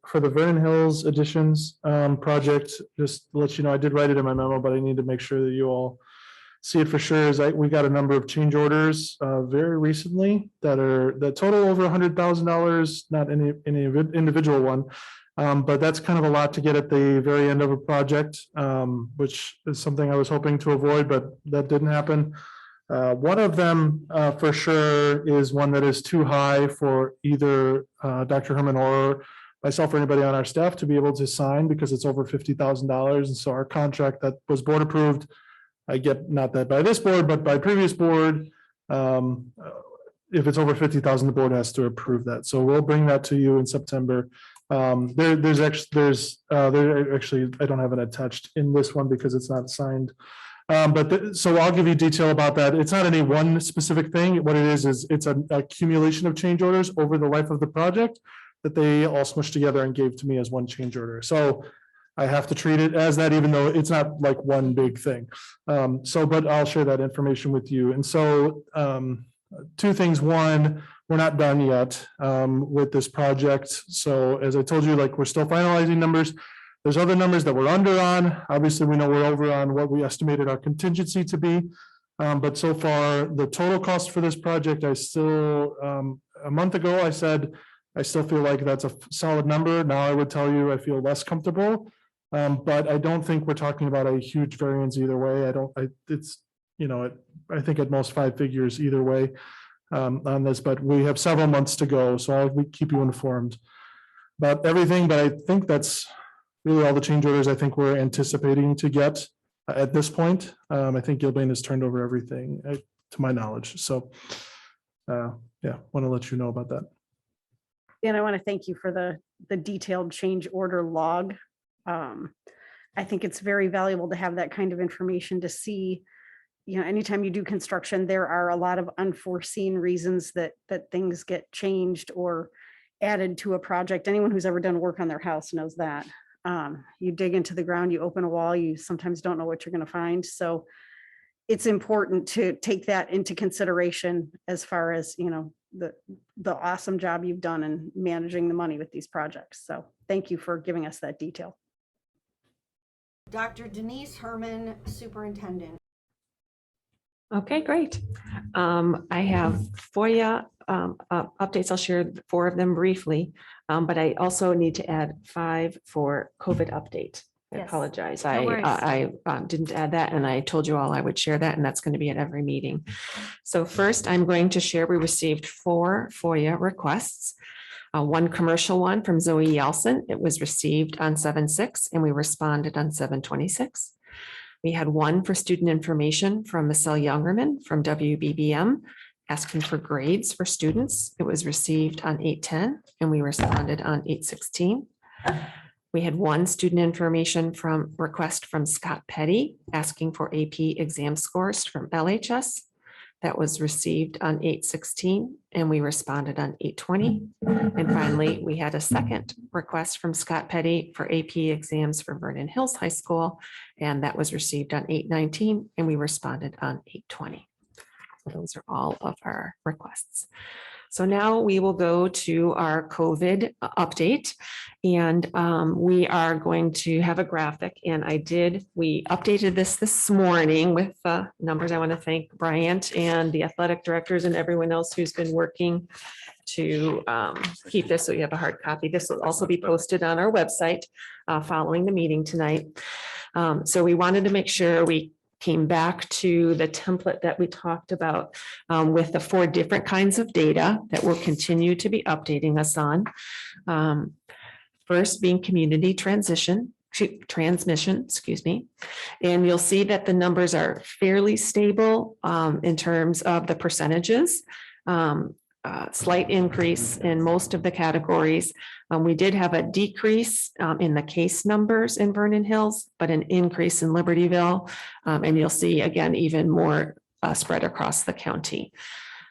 for the Vernon Hills additions project, just to let you know, I did write it in my memo, but I need to make sure that you all see it for sure. We got a number of change orders very recently that total over $100,000, not any individual one. But that's kind of a lot to get at the very end of a project, which is something I was hoping to avoid, but that didn't happen. One of them for sure is one that is too high for either Dr. Herman or myself or anybody on our staff to be able to sign because it's over $50,000. And so our contract that was board approved, I get not that by this board, but by previous board, if it's over 50,000, the board has to approve that. So we'll bring that to you in September. There's actually, I don't have it attached in this one because it's not signed. So I'll give you detail about that. It's not any one specific thing. What it is it's an accumulation of change orders over the life of the project that they all smushed together and gave to me as one change order. So I have to treat it as that, even though it's not like one big thing. But I'll share that information with you. And so two things. One, we're not done yet with this project. So as I told you, we're still finalizing numbers. There's other numbers that we're under on. Obviously, we know we're over on what we estimated our contingency to be. But so far, the total cost for this project, a month ago, I said, I still feel like that's a solid number. Now I would tell you, I feel less comfortable. But I don't think we're talking about a huge variance either way. I think at most 5 figures either way on this, but we have several months to go. So I'll keep you informed about everything. But I think that's really all the change orders I think we're anticipating to get at this point. I think Gilbane has turned over everything to my knowledge. So Yeah, want to let you know about that. And I want to thank you for the detailed change order log. I think it's very valuable to have that kind of information to see, anytime you do construction, there are a lot of unforeseen reasons that things get changed or added to a project. Anyone who's ever done work on their house knows that. You dig into the ground, you open a wall, you sometimes don't know what you're going to find. So it's important to take that into consideration as far as, the awesome job you've done in managing the money with these projects. So thank you for giving us that detail. Dr. Denise Herman, Superintendent. Okay, great. I have FOIA updates. I'll share 4 of them briefly, but I also need to add 5 for COVID update. I Yes. apologize. No worries. I didn't add that, and I told you all I would share that, and that's going to be at every meeting. So first, I'm going to share, we received 4 FOIA requests. One commercial one from Zoe Yelson. It was received on 7/6, and we responded on 7/26. We had one for student information from Michelle Youngerman from WBBM, asking for grades for students. It was received on 8/10, and we responded on 8/16. We had one student information request from Scott Petty, asking for AP exam scores from LHS. That was received on 8/16, and we responded on 8/20. And finally, we had a second request from Scott Petty for AP exams for Vernon Hills High School, and that was received on 8/19, and we responded on 8/20. Those are all of our requests. So now we will go to our COVID update, and we are going to have a graphic, and we updated this morning with numbers. I want to thank Bryant and the athletic directors and everyone else who's been working to keep this so you have a hard copy. This will also be posted on our website following the meeting tonight. So we wanted to make sure we came back to the template that we talked about with the 4 different kinds of data that will continue to be updating us on. First being community transmission, excuse me. And you'll see that the numbers are fairly stable in terms of the percentages. Slight increase in most of the categories. We did have a decrease in the case numbers in Vernon Hills, but an increase in Libertyville. And you'll see again, even more spread across the county.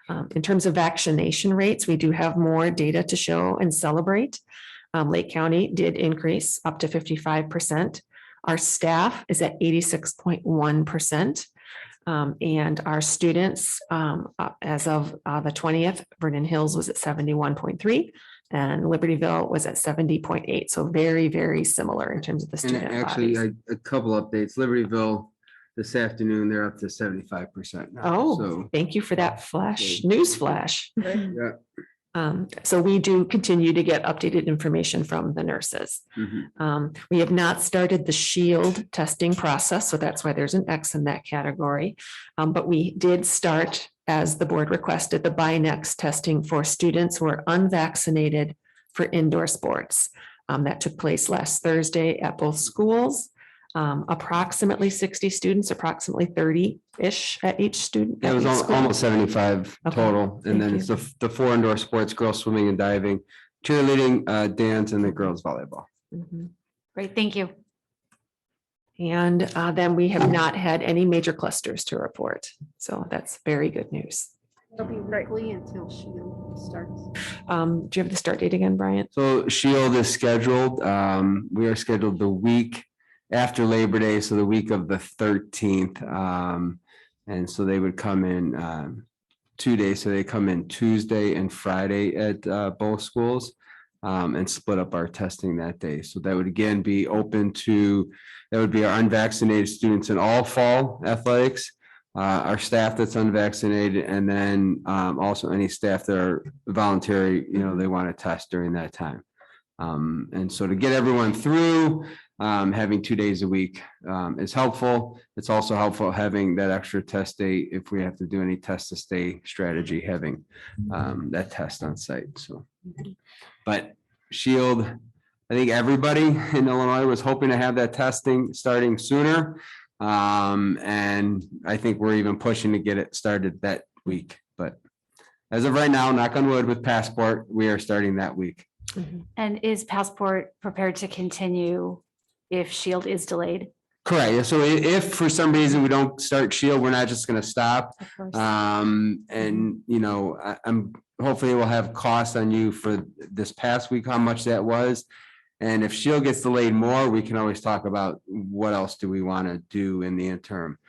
In terms of vaccination rates, we do have more data to show and celebrate. Lake County did increase up to 55%. Our staff is at 86.1%. And our students, as of the 20th, Vernon Hills was at 71.3 and Libertyville was at 70.8. So very, very similar in terms of the student And actually, bodies. a couple updates. Libertyville this afternoon, they're up to 75% now. Oh, So, thank you for that flash, news flash. yeah. So we do continue to get updated information from the nurses. Mhm. We have not started the shield testing process, so that's why there's an X in that category. But we did start, as the board requested, the BINEX testing for students who are unvaccinated for indoor sports. That took place last Thursday at both schools. Approximately 60 students, approximately 30-ish at each student. Yeah, it at was each school. almost 75 Okay, total. And then thank it's the 4 indoor sports, girls swimming and diving, cheerleading, dance, and the girls volleyball. Mhm. Great, thank you. And then we have not had any major clusters to report. So that's very good news. It'll be weekly until Shield starts. Do you have the start date again, Brian? So Shield is scheduled. We are scheduled the week after Labor Day, so the week of the 13th. And so they would come in 2 days. So they come in Tuesday and Friday at both schools and split up our testing that day. So that would again be open to, that would be our unvaccinated students in all fall athletics, our staff that's unvaccinated, and then also any staff that are voluntary, they want to test during that time. And so to get everyone through, having 2 days a week is helpful. It's also helpful having that extra test day if we have to do any test to stay strategy, having that test on site. So, but Shield, I think everybody in Illinois was hoping to have that testing starting sooner. And I think we're even pushing to get it started that week. But as of right now, knock on wood, with Passport, we are starting that week. And is Passport prepared to continue if Shield is delayed? Correct. Yeah, so if for some reason we don't start Shield, we're not just gonna stop. Of course. And you know, I'm hopefully we'll have costs on you for this past week, how much that was. And if Shield gets delayed more, we can always talk about what else do we want to do in the interim.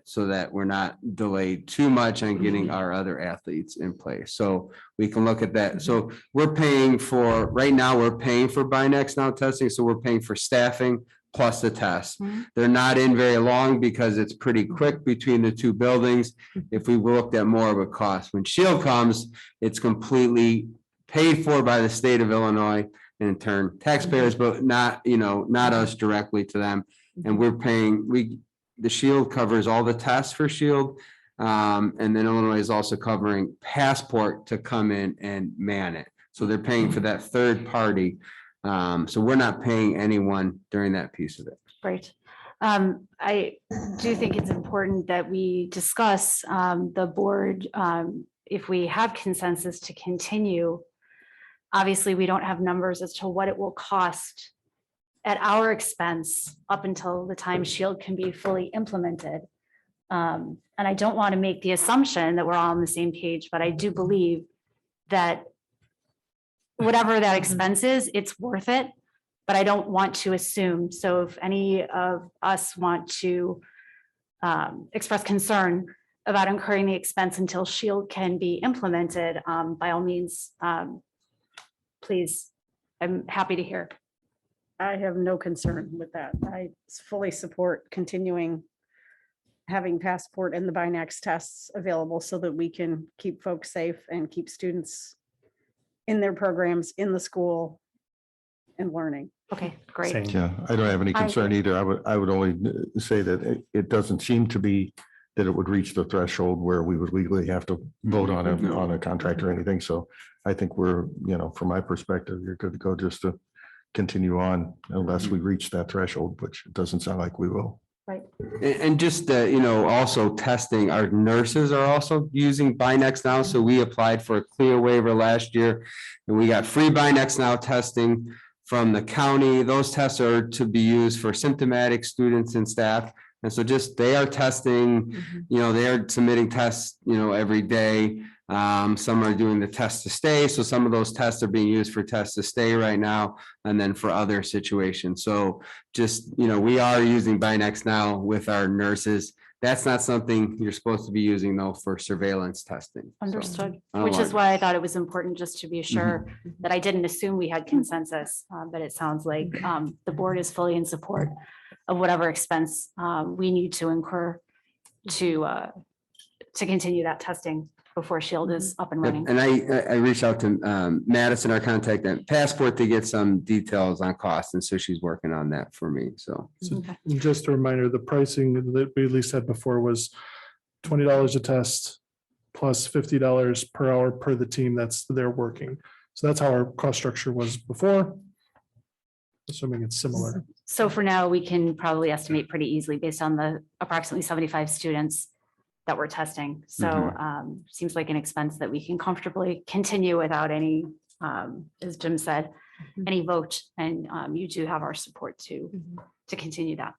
So that we're not delayed too much on getting our other athletes in place. So we can look at that. So we're paying for, right now, we're paying for Binex now testing. So we're paying for staffing plus the test. They're not in very long because it's pretty quick between the two buildings. If we looked at more of a cost, when Shield comes, it's completely paid for by the state of Illinois and in turn taxpayers, but not, you know, not us directly to them. And we're paying, the Shield covers all the tests for Shield. And then Illinois is also covering Passport to come in and man it. So they're paying for that third party. So we're not paying anyone during that piece of it. Great. I do think it's important that we discuss the board, if we have consensus to continue. Obviously, we don't have numbers as to what it will cost at our expense up until the time Shield can be fully implemented. And I don't want to make the assumption that we're all on the same page, but I do believe that whatever that expense is, it's worth it, but I don't want to assume. So if any of us want to express concern about incurring the expense until Shield can be implemented, by all means, please, I'm happy to hear. I have no concern with that. I fully support continuing having Passport and the Binex tests available so that we can keep folks safe and keep students in their programs, in the school and learning. Okay, great. Yeah, I don't have any concern either. I would only say that it doesn't seem to be that it would reach the threshold where we would legally have to vote on a contract or anything. So I think we're, you know, from my perspective, you're good to go just to continue on unless we reach that threshold, which it doesn't sound like we will. Right. And just, you know, also testing, our nurses are also using Binex now. So we applied for a clear waiver last year and we got free Binex now testing from the county. Those tests are to be used for symptomatic students and staff. And so just they are testing, you know, they are submitting tests, you know, every day. Some are doing the test to stay. So some of those tests are being used for test to stay right now and then for other situations. So just, you know, we are using Binex now with our nurses. That's not something you're supposed to be using though for surveillance testing. Understood, So, which is why I thought it was important just to be sure that I didn't assume we had consensus, but it sounds like the board is fully in support of whatever expense we need to incur to continue that testing before Shield is up and Yep, running. and I reached out to Madison, our contact at Passport, to get some details on cost, and so she's working on that for me, so. Okay. And just a reminder, the pricing that we at least had before was $20 a test plus $50 per hour per the team that's there working. So that's how our cost structure was before. Assuming it's similar. So for now, we can probably estimate pretty easily based on the approximately 75 students that we're testing. So seems like an expense that we can comfortably continue without any, as Jim said, any vote. And you do have our support to continue that.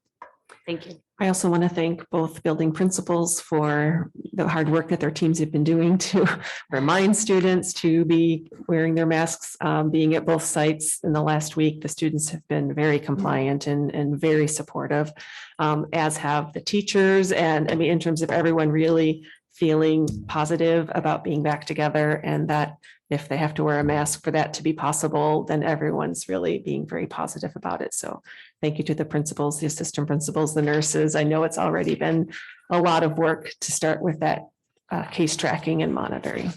Thank you. I also want to thank both building principals for the hard work that their teams have been doing to remind students to be wearing their masks, being at both sites in the last week. The students have been very compliant and very supportive, as have the teachers. And I mean, in terms of everyone really feeling positive about being back together, and that if they have to wear a mask for that to be possible, then everyone's really being very positive about it. So thank you to the principals, the assistant principals, the nurses. I know it's already been a lot of work to start with that case tracking and monitoring.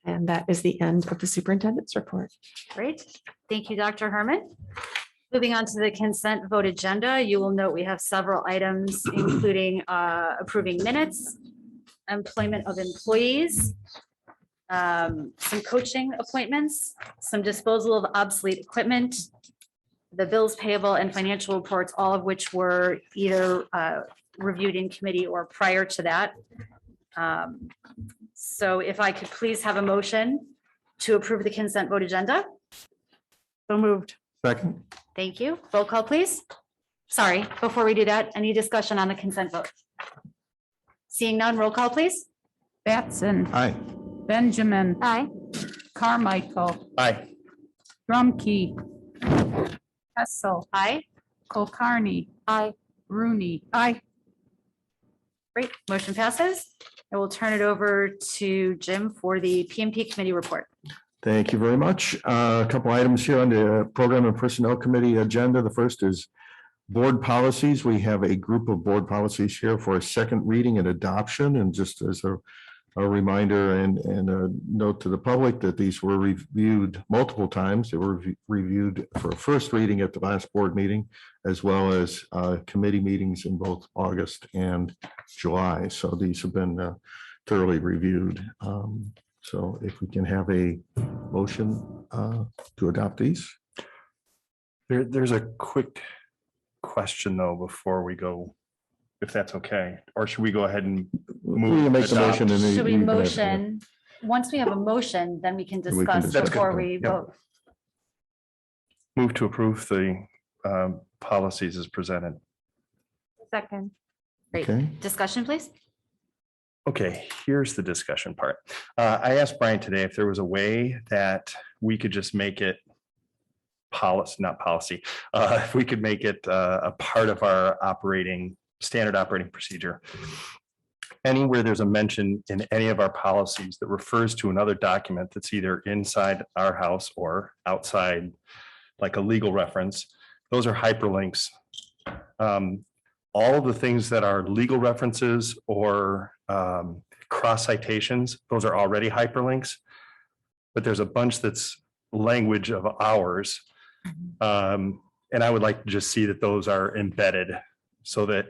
And that is the end of the superintendent's report. Great. Thank you, Dr. Herman. Moving on to the consent vote agenda, you will note we have several items, including approving minutes, employment of employees, some coaching appointments, some disposal of obsolete equipment, the bills payable and financial reports, all of which were either reviewed in committee or prior to that. So if I could please have a motion to approve the consent vote agenda. So moved. Second, Thank you. Roll call, please. Sorry, before we do that, any discussion on the consent vote? Seeing none, roll call, please. Batson, aye. Benjamin, Aye. Carmichael, Aye. Drumkey, Hessel, Aye. Kulkarni, Aye. Rooney. Aye. Great, motion passes. I will turn it over to Jim for the PMP committee report. Thank you very much. A couple items here on the Program and Personnel Committee agenda. The first is board policies. We have a group of board policies here for a second reading and adoption. And just as a reminder and a note to the public that these were reviewed multiple times. They were reviewed for a first reading at the last board meeting, as well as committee meetings in both August and July. So these have been thoroughly reviewed. So if we can have a motion to adopt these. There's a quick question though, before we go, if that's okay, or should we go ahead and We move? can make the adopt? motion and then Should we you can have- motion? Once we have a motion, then we can can discuss discuss before it. we Yep. vote. Move to approve the policies as presented. Second. Great. Okay. Discussion, please. Okay, here's the discussion part. I asked Brian today if there was a way that we could just make it policy, not policy, if we could make it a part of our standard operating procedure. Anywhere there's a mention in any of our policies that refers to another document that's either inside our house or outside, like a legal reference, those are hyperlinks. All of the things that are legal references or cross citations, those are already hyperlinks. But there's a bunch that's language of ours. And I would like to just see that those are embedded so that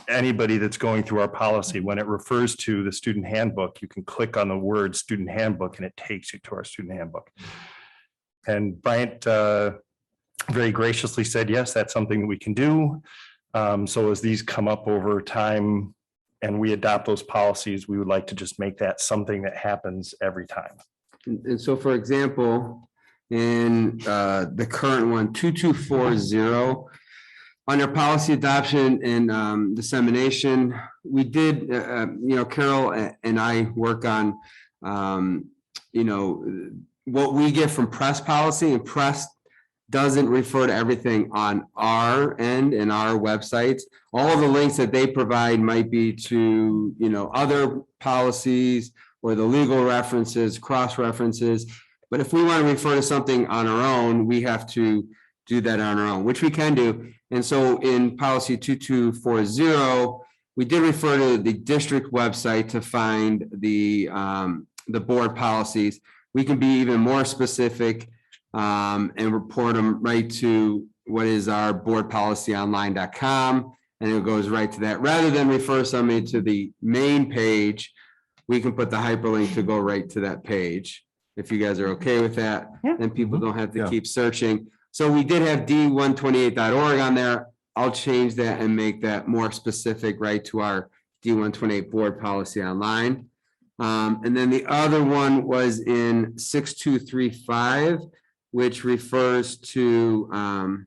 anybody that's going through our policy, when it refers to the student handbook, you can click on the word student handbook and it takes you to our student handbook. And Bryant very graciously said, yes, that's something that we can do. So as these come up over time and we adopt those policies, we would like to just make that something that happens every time. And so, for example, in the current one, 2240, under policy adoption and dissemination, we did, Carol and I work on, what we get from press policy, and press doesn't refer to everything on our end and our websites. All of the links that they provide might be to, other policies or the legal references, cross references. But if we want to refer to something on our own, we have to do that on our own, which we can do. And so in policy 2240, we did refer to the district website to find the board policies. We can be even more specific and report them right to what is our boardpolicyonline.com. And it goes right to that. Rather than refer somebody to the main page, we can put the hyperlink to go right to that page. If you guys are okay with that, then people don't have to keep searching. So we did have D128.org on there. I'll change that and make that more specific right to our D128 board policy online. And then the other one was in 6235, which refers to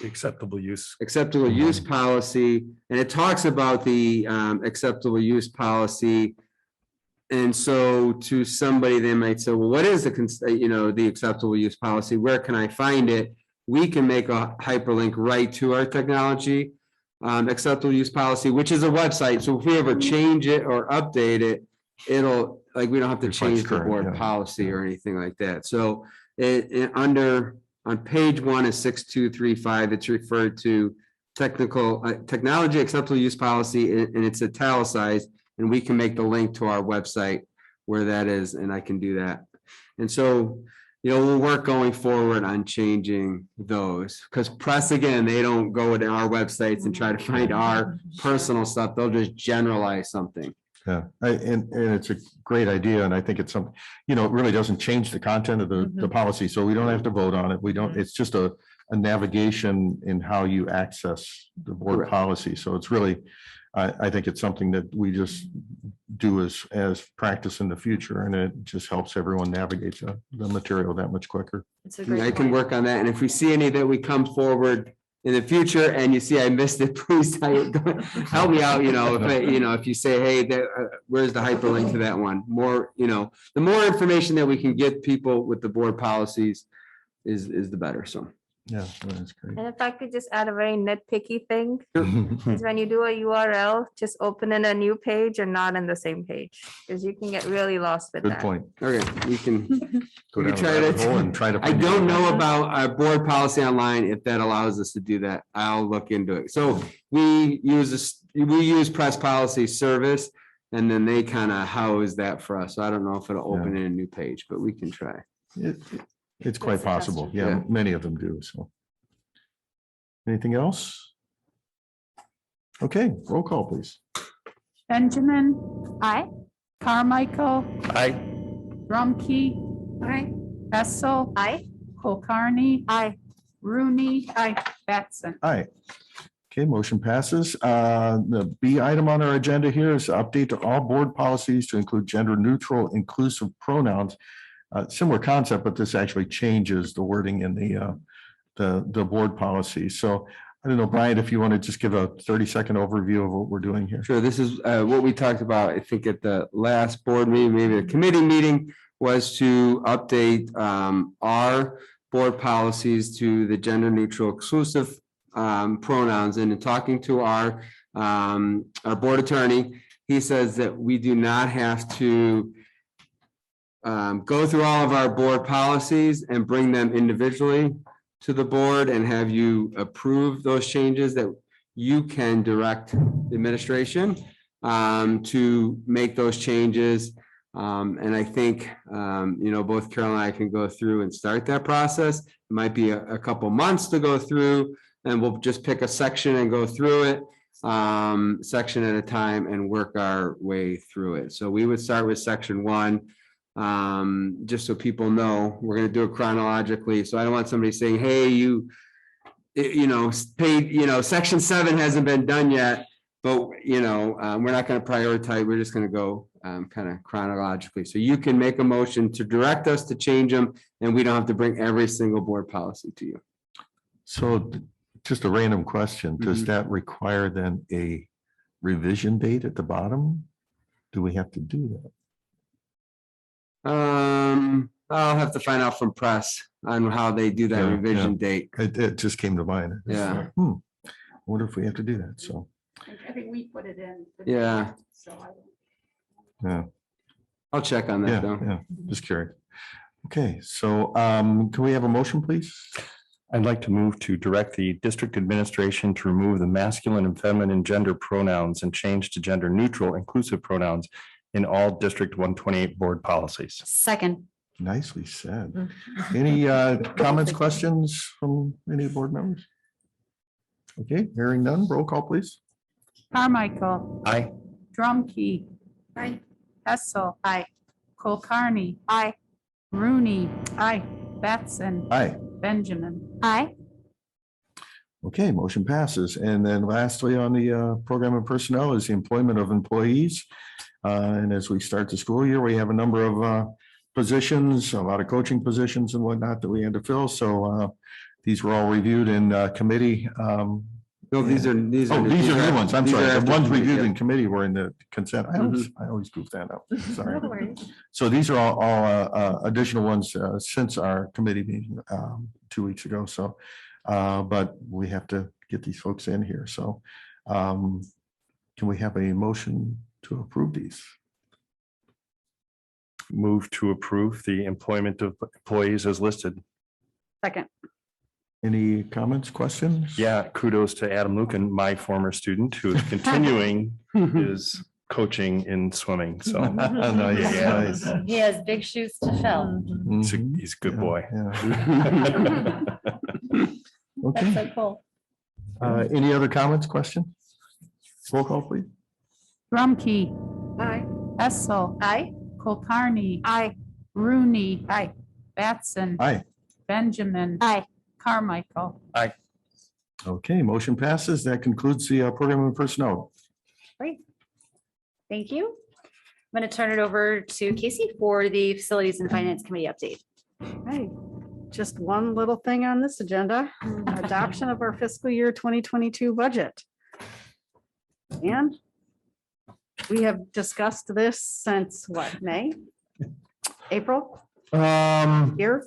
acceptable use policy. And it talks about the acceptable use policy. And so to somebody, they might say, well, what is the acceptable use policy? Where can I find it? We can make a hyperlink right to our technology acceptable use policy, which is a website. So if we ever change it or update it, it'll we don't have to change the board policy or anything like that. So on page 1 is 6235, it's referred to technology acceptable use policy, and it's italicized. And we can make the link to our website where that is, and I can do that. And so, we'll work going forward on changing those, because press, again, they don't go to our websites and try to find our personal stuff. They'll just generalize something. Yeah, and it's a great idea, and I think it's something, it really doesn't change the content of the policy, so we don't have to vote on it. We don't, it's just a a navigation in how you access the board Correct. policy. So it's really, I think it's something that we just do as practice in the future, and it just helps everyone navigate the material that much quicker. It's a I great can point. work on that. And if we see any that we come forward in the future and you see I missed it, please help me out, if you say, hey, where's the hyperlink to that one? More, the more information that we can get people with the board policies is the better. So. Yeah, that's great. And if I could just add a very nitpicky thing, is when you do a URL, just open in a new page and not in the same page, because you can get really lost with Good that. point. Okay, we can. Go We down can a try rabbit to- hole and try to. I don't know about our board policy online, if that allows us to do that. I'll look into it. So we use press policy service, and then they kind of house that for us. So I don't know if it'll open in a new page, but we can try. It's quite possible. Yeah, Yeah. many of them do, so. Anything else? Okay, roll call, please. Benjamin, Aye. Carmichael, Aye. Drumkey, Aye. Hessel, Aye. Kulkarni, Aye. Rooney, Batson. Aye. Okay, motion passes. The B item on our agenda here is update to all board policies to include gender neutral inclusive pronouns. Similar concept, but this actually changes the wording in the board policy. So I don't know, Brian, if you want to just give a 30-second overview of what we're doing here. Sure, this is what we talked about, I think at the last board meeting, maybe a committee meeting, was to update our board policies to the gender neutral exclusive pronouns. And in talking to our board attorney, he says that we do not have to go through all of our board policies and bring them individually to the board and have you approve those changes, that you can direct the administration to make those changes. And I think, both Carol and I can go through and start that process. It might be a couple months to go through, and we'll just pick a section and go through it section at a time and work our way through it. So we would start with section 1. Just so people know, we're going to do it chronologically. So I don't want somebody saying, hey, section 7 hasn't been done yet, but we're not going to prioritize. We're just going to go kind of chronologically. So you can make a motion to direct us to change them, and we don't have to bring every single board policy to you. So just a random question, does that require then a revision date at the bottom? Do we have to do that? I'll have to find out from press on how they do that Yeah, revision yeah. date. It just came to mind. It's Yeah. like, I wonder if we have to do that, so, I think we put it in. Yeah. So I yeah. I'll check on Yeah, that though. yeah, just curious. Okay, so can we have a motion, please? I'd like to move to direct the district administration to remove the masculine and feminine gender pronouns and change to gender neutral inclusive pronouns in all District 128 board policies. Second. Nicely said. Any comments, questions from any board members? Okay, hearing none, roll call, please. Carmichael, Aye. Drumkey, Aye. Hessel, Aye. Kulkarni, Aye. Rooney, Batson, Aye. Benjamin. Aye. Okay, motion passes. And then lastly, on the program and personnel is the employment of employees. And as we start the school year, we have a number of positions, a lot of coaching positions and whatnot that we had to fill. So these were all reviewed in committee. No, these are These are new ones. I'm sorry. The after ones committee, reviewed yeah. in committee were in the consent. I always goof that up. Sorry. No worries. So these are all additional ones since our committee meeting 2 weeks ago. So, but we have to get these folks in here. So can we have a motion to approve these? Move to approve the employment of employees as listed. Second. Any comments, questions? Yeah, kudos to Adam Lucan, my former student, who is continuing his coaching in swimming. So Nice, Yeah. nice. He has big shoes to fill. he's a good boy. Yeah. Okay. That's so cool. Any other comments, questions? Roll call, please. Drumkey, Aye. Hessel, Aye. Kulkarni, Aye. Rooney, Batson, Aye. Benjamin, Aye. Carmichael. Okay, motion passes. That concludes the program and personnel. Great. Thank you. I'm going to turn it over to Casey for the Facilities and Finance Committee update. Right. Just one little thing on this agenda, adoption of our fiscal year 2022 budget. And we have discussed this since what, May? April? Here?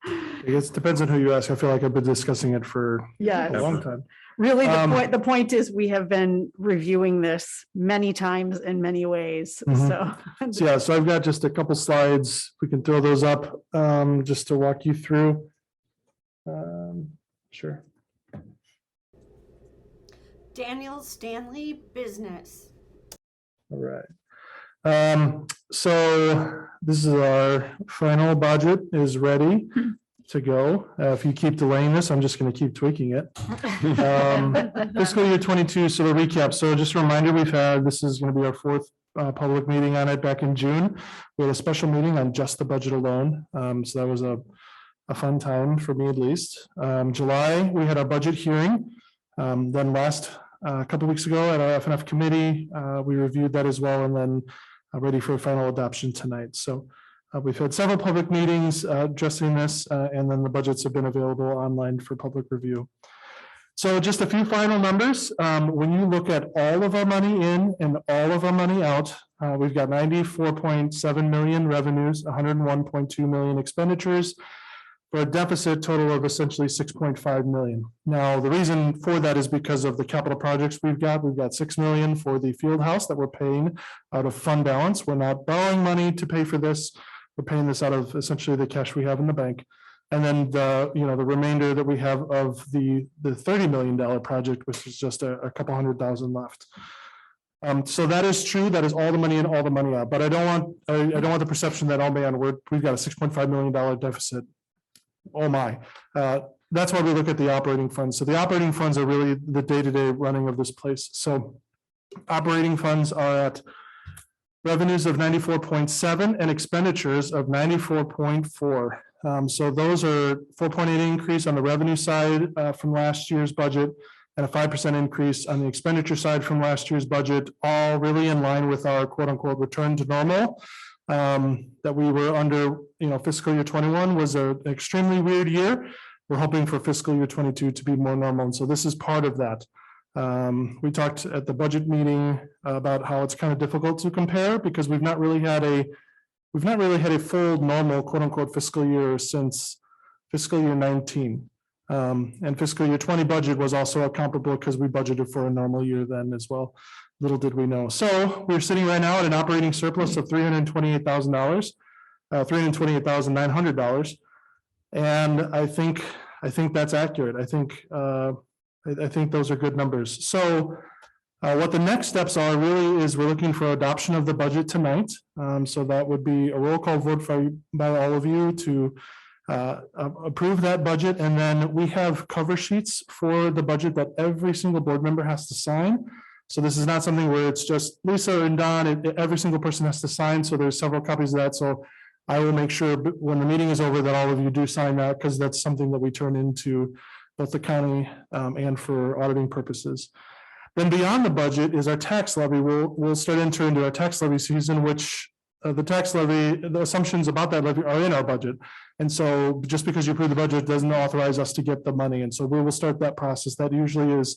I guess it depends on who you ask. I feel like I've been discussing it for Yes. a long time. Really, the point is we have been reviewing this many times in many ways, so. So yeah, so I've got just a couple slides. We can throw those up just to walk you through. Sure. Daniel Stanley Business. All right. So this is our final budget is ready to go. If you keep delaying this, I'm just going to keep tweaking it. Fiscal year 22, so to recap, so just a reminder, this is going to be our fourth public meeting on it back in June. We had a special meeting on just the budget alone. So that was a fun time for me at least. July, we had our budget hearing. Then last a couple weeks ago at our F&F committee, we reviewed that as well, and then ready for final adoption tonight. So we've had several public meetings addressing this, and then the budgets have been available online for public review. So just a few final numbers. When you look at all of our money in and all of our money out, we've got 94.7 million revenues, 101.2 million expenditures, for a deficit total of essentially 6.5 million. Now, the reason for that is because of the capital projects we've got. We've got 6 million for the field house that we're paying out of fund balance. We're not borrowing money to pay for this. We're paying this out of essentially the cash we have in the bank. And then the remainder that we have of the $30 million project, which is just a couple $100,000 left. So that is true. That is all the money in, all the money out. But I don't want the perception that, oh man, we've got a $6.5 million deficit. Oh my. That's why we look at the operating funds. So the operating funds are really the day-to-day running of this place. So operating funds are at revenues of 94.7 and expenditures of 94.4. So those are 4.8 increase on the revenue side from last year's budget, and a 5% increase on the expenditure side from last year's budget, all really in line with our quote unquote return to normal. That we were under, fiscal year 21 was an extremely weird year. We're hoping for fiscal year 22 to be more normal. And so this is part of that. We talked at the budget meeting about how it's kind of difficult to compare because we've not really had a full normal quote unquote fiscal year since fiscal year 19. And fiscal year 20 budget was also comparable because we budgeted for a normal year then as well. Little did we know. So we're sitting right now at an operating surplus of $328,000, $328,900. And I think that's accurate. I think those are good numbers. So what the next steps are really is we're looking for adoption of the budget tonight. So that would be a roll call vote by all of you to approve that budget. And then we have cover sheets for the budget that every single board member has to sign. So this is not something where it's just Lisa and Don, every single person has to sign. So there's several copies of that. So I will make sure when the meeting is over that all of you do sign that, because that's something that we turn into both the county and for auditing purposes. Then beyond the budget is our tax levy. We'll start entering into our tax levy season, which the tax levy, the assumptions about that levy are in our budget. And so just because you approve the budget doesn't authorize us to get the money. And so we will start that process. That usually is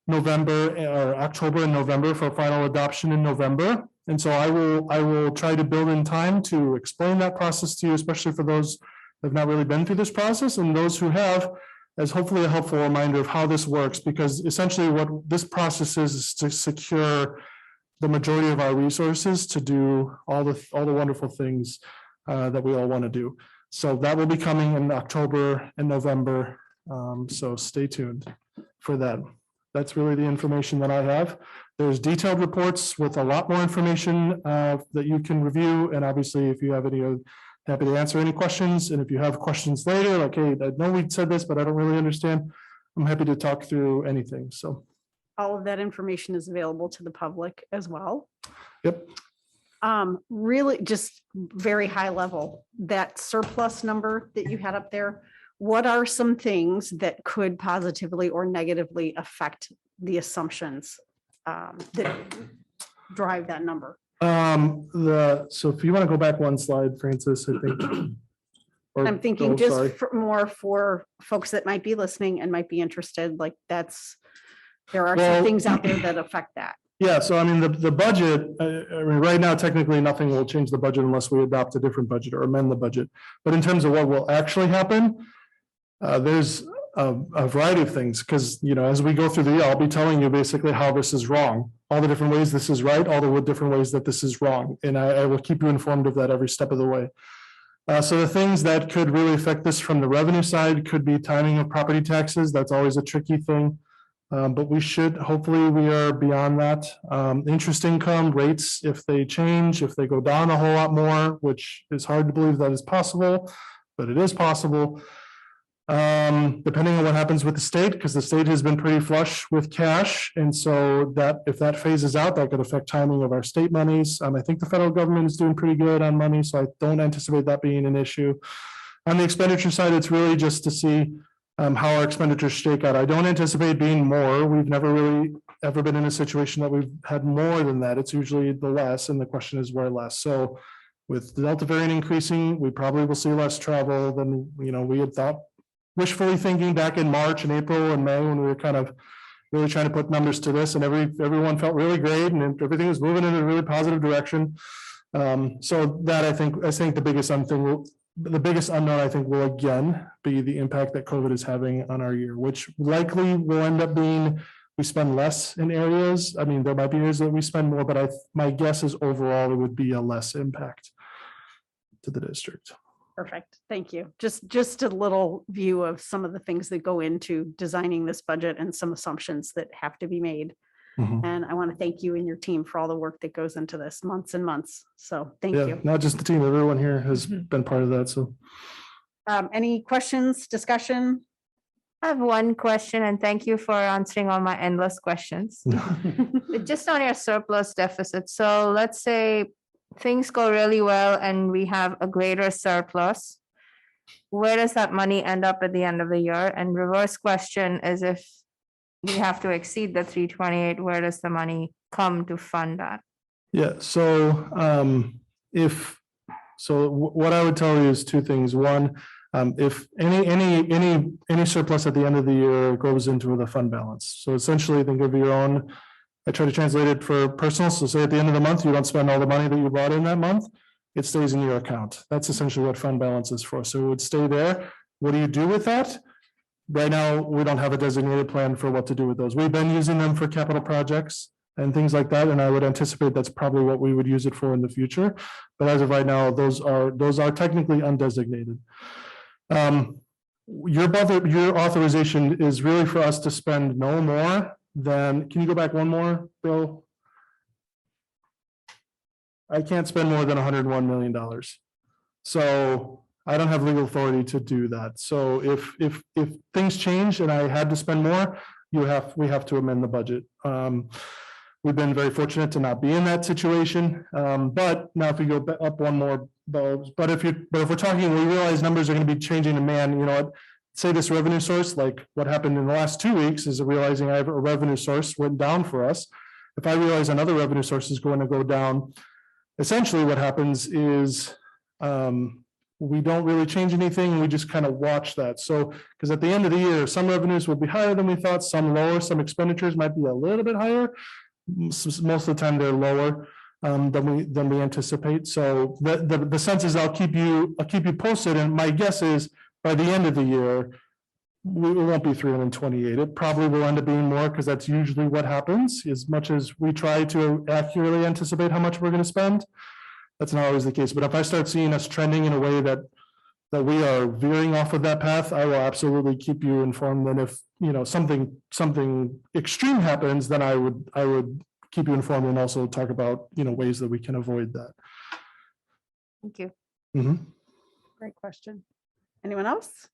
November or October and November for final adoption in November. And so I will try to build in time to explain that process to you, especially for those that have not really been through this process, and those who have, as hopefully a helpful reminder of how this works, because essentially what this process is to secure the majority of our resources to do all the wonderful things that we all want to do. So that will be coming in October and November. So stay tuned for that. That's really the information that I have. There's detailed reports with a lot more information that you can review. And obviously, if you have any, happy to answer any questions. And if you have questions later, like, hey, I know we said this, but I don't really understand, I'm happy to talk through anything. So all of that information is available to the public as well. Yep. Really, just very high level, that surplus number that you had up there, what are some things that could positively or negatively affect the assumptions that drive that number? So if you want to go back one slide, Francis, I think. Or- I'm thinking oh, just sorry. more for folks that might be listening and might be interested, like there are Well- some things out there that affect that. Yeah, so I mean, the budget, I mean, right now, technically, nothing will change the budget unless we adopt a different budget or amend the budget. But in terms of what will actually happen, there's a variety of things, because, as we go through the year, I'll be telling you basically how this is wrong, all the different ways this is right, all the different ways that this is wrong, and I will keep you informed of that every step of the way. So the things that could really affect this from the revenue side could be timing of property taxes. That's always a tricky thing. But hopefully we are beyond that. Interest income rates, if they change, if they go down a whole lot more, which is hard to believe that is possible, but it is possible. Depending on what happens with the state, because the state has been pretty flush with cash. And so that if that phases out, that could affect timing of our state monies. I think the federal government is doing pretty good on money, so I don't anticipate that being an issue. On the expenditure side, it's really just to see how our expenditures shake out. I don't anticipate being more. We've never really ever been in a situation that we've had more than that. It's usually the less, and the question is where less. So with the Delta variant increasing, we probably will see less travel than we had thought. Wishfully thinking back in March and April and May when we were kind of really trying to put numbers to this, and everyone felt really great and everything was moving in a really positive direction. So that I think the biggest unknown I think will again be the impact that COVID is having on our year, which likely will end up being we spend less in areas. I mean, there might be areas that we spend more, but my guess is overall it would be a less impact to the district. Perfect. Thank you. Just a little view of some of the things that go into designing this budget and some assumptions that have to be made. And I want to thank you and your team for all the work that goes into this, months and months. So thank you. Not just the team, everyone here has been part of that. So any questions, discussion? I have one question, and thank you for answering all my endless questions. Just on your surplus deficit. So let's say things go really well and we have a greater surplus. Where does that money end up at the end of the year? And reverse question is, if we have to exceed the 328, where does the money come to fund that? yeah, so what I would tell you is two things. One, if any surplus at the end of the year goes into the fund balance. So essentially think of your own. I try to translate it for personal. So say at the end of the month, you don't spend all the money that you brought in that month. It stays in your account. That's essentially what fund balance is for. So it would stay there. What do you do with that? Right now, we don't have a designated plan for what to do with those. We've been using them for capital projects and things like that. And I would anticipate that's probably what we would use it for in the future. But as of right now, those are technically undesignated. Your authorization is really for us to spend no more than, can you go back one more, Bill? I can't spend more than $101 million. So I don't have legal authority to do that. So if things change and I had to spend more, we have to amend the budget. We've been very fortunate to not be in that situation. But now if we go up one more, but if we're talking, we realize numbers are going to be changing demand, say this revenue source, like what happened in the last 2 weeks is realizing I have a revenue source went down for us. If I realize another revenue source is going to go down, essentially what happens is we don't really change anything. We just kind of watch that. So, because at the end of the year, some revenues will be higher than we thought, some lower, some expenditures might be a little bit higher. Most of the time they're lower than we anticipate. So the sense is I'll keep you posted. And my guess is by the end of the year, we won't be 328. It probably will end up being more because that's usually what happens. As much as we try to accurately anticipate how much we're going to spend, that's not always the case. But if I start seeing us trending in a way that we are veering off of that path, I will absolutely keep you informed. And if something extreme happens, then I would keep you informed and also talk about ways that we can avoid that. Thank you. Great question. Anyone else?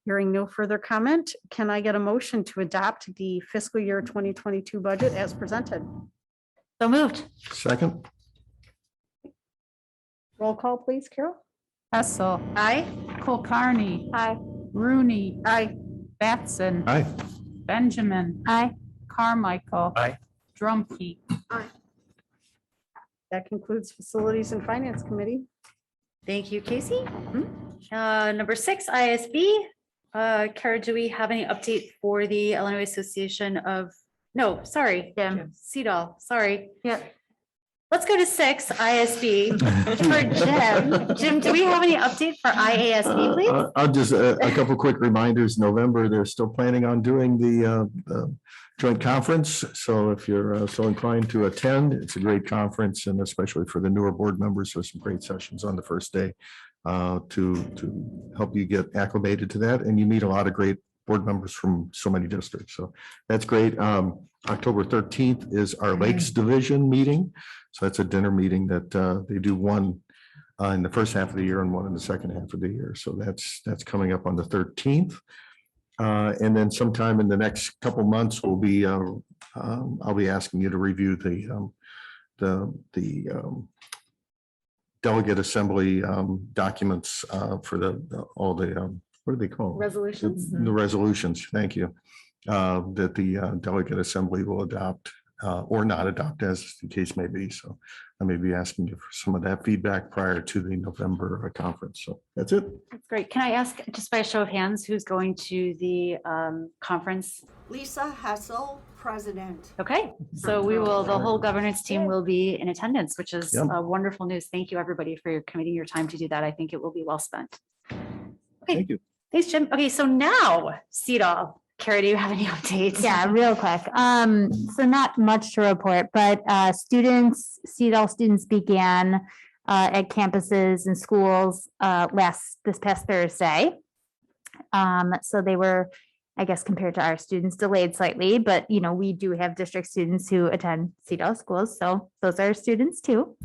Hearing no further comment, can I get a motion to adopt the fiscal year 2022 budget as presented? So moved. Second, Roll call, please, Carol. Hessel, Aye. Kulkarni, Hi. Rooney, Aye. Batson, aye. Benjamin, Aye. Carmichael. Aye. Drumkey. That concludes Facilities and Finance Committee. Thank you, Casey. Number 6, ISB. Kara, do we have any update for the Illinois Association of, no, sorry, CEDAW, sorry. Yeah. Let's go to 6, ISB. For Jim. Jim, do we have any update for IASB, please? I'll just, a couple quick reminders, November, they're still planning on doing the joint conference. So if you're so inclined to attend, it's a great conference, and especially for the newer board members, there's some great sessions on the first day to help you get acclimated to that. And you meet a lot of great board members from so many districts. So that's great. October 13th is our Lakes Division meeting. So that's a dinner meeting that they do one in the first half of the year and one in the second half of the year. So that's coming up on the 13th. And then sometime in the next couple months, we'll be I'll be asking you to review the delegate assembly documents for all the what do they call? Resolutions. The resolutions, thank you. That the delegate assembly will adopt or not adopt, as the case may be. So I may be asking you for some of that feedback prior to the November conference. So that's it. That's great. Can I ask, just by a show of hands, who's going to the conference? Lisa Hessel, president. Okay, so we will, the whole governance team will be in attendance, which is Yep. wonderful news. Thank you, everybody, for committing your time to do that. I think it will be well spent. Okay, Thank you. thanks, Jim. Okay, so now, CEDAW. Kara, do you have any updates? Yeah, real quick. So not much to report, but CEDAW students began at campuses and schools this past Thursday. So they were, I guess, compared to our students, delayed slightly, but we do have district students who attend CEDAW schools, so those are students too.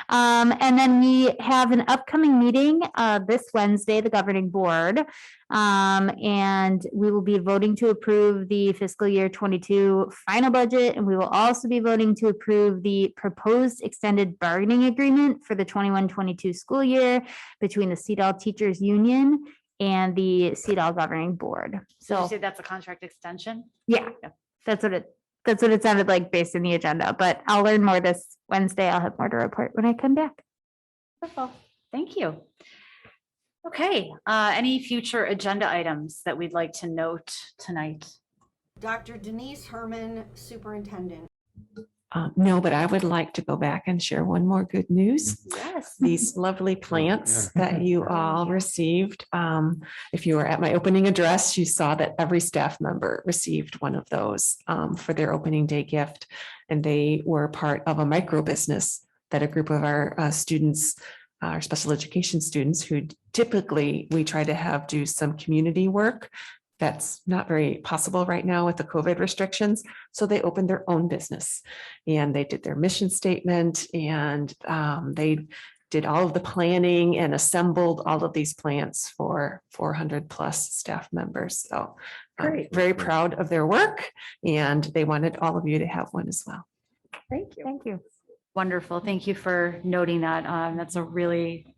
And then we have an upcoming meeting this Wednesday, the governing board, and we will be voting to approve the fiscal year 22 final budget, and we will also be voting to approve the proposed extended bargaining agreement for the 21-22 school year between the CEDAW Teachers Union and the CEDAW governing board. So you So say that's a contract extension? yeah, that's what it sounded like based on the agenda, but I'll learn more this Wednesday. I'll have more to report when I come back. Wonderful. Thank you. Okay, any future agenda items that we'd like to note tonight? Dr. Denise Herman, superintendent. No, but I would like to go back and share one more good news. Yes. These lovely plants that you all received. If you were at my opening address, you saw that every staff member received one of those for their opening day gift. And they were part of a micro business that a group of our students, our special education students, who typically we try to have do some community work. That's not very possible right now with the COVID restrictions. So they opened their own business and they did their mission statement, and they did all of the planning and assembled all of these plants for 400 plus staff members. So I'm very proud of their work, and they wanted all of you to have one as well. Thank you. Thank you. Wonderful. Thank you for noting that. That's a really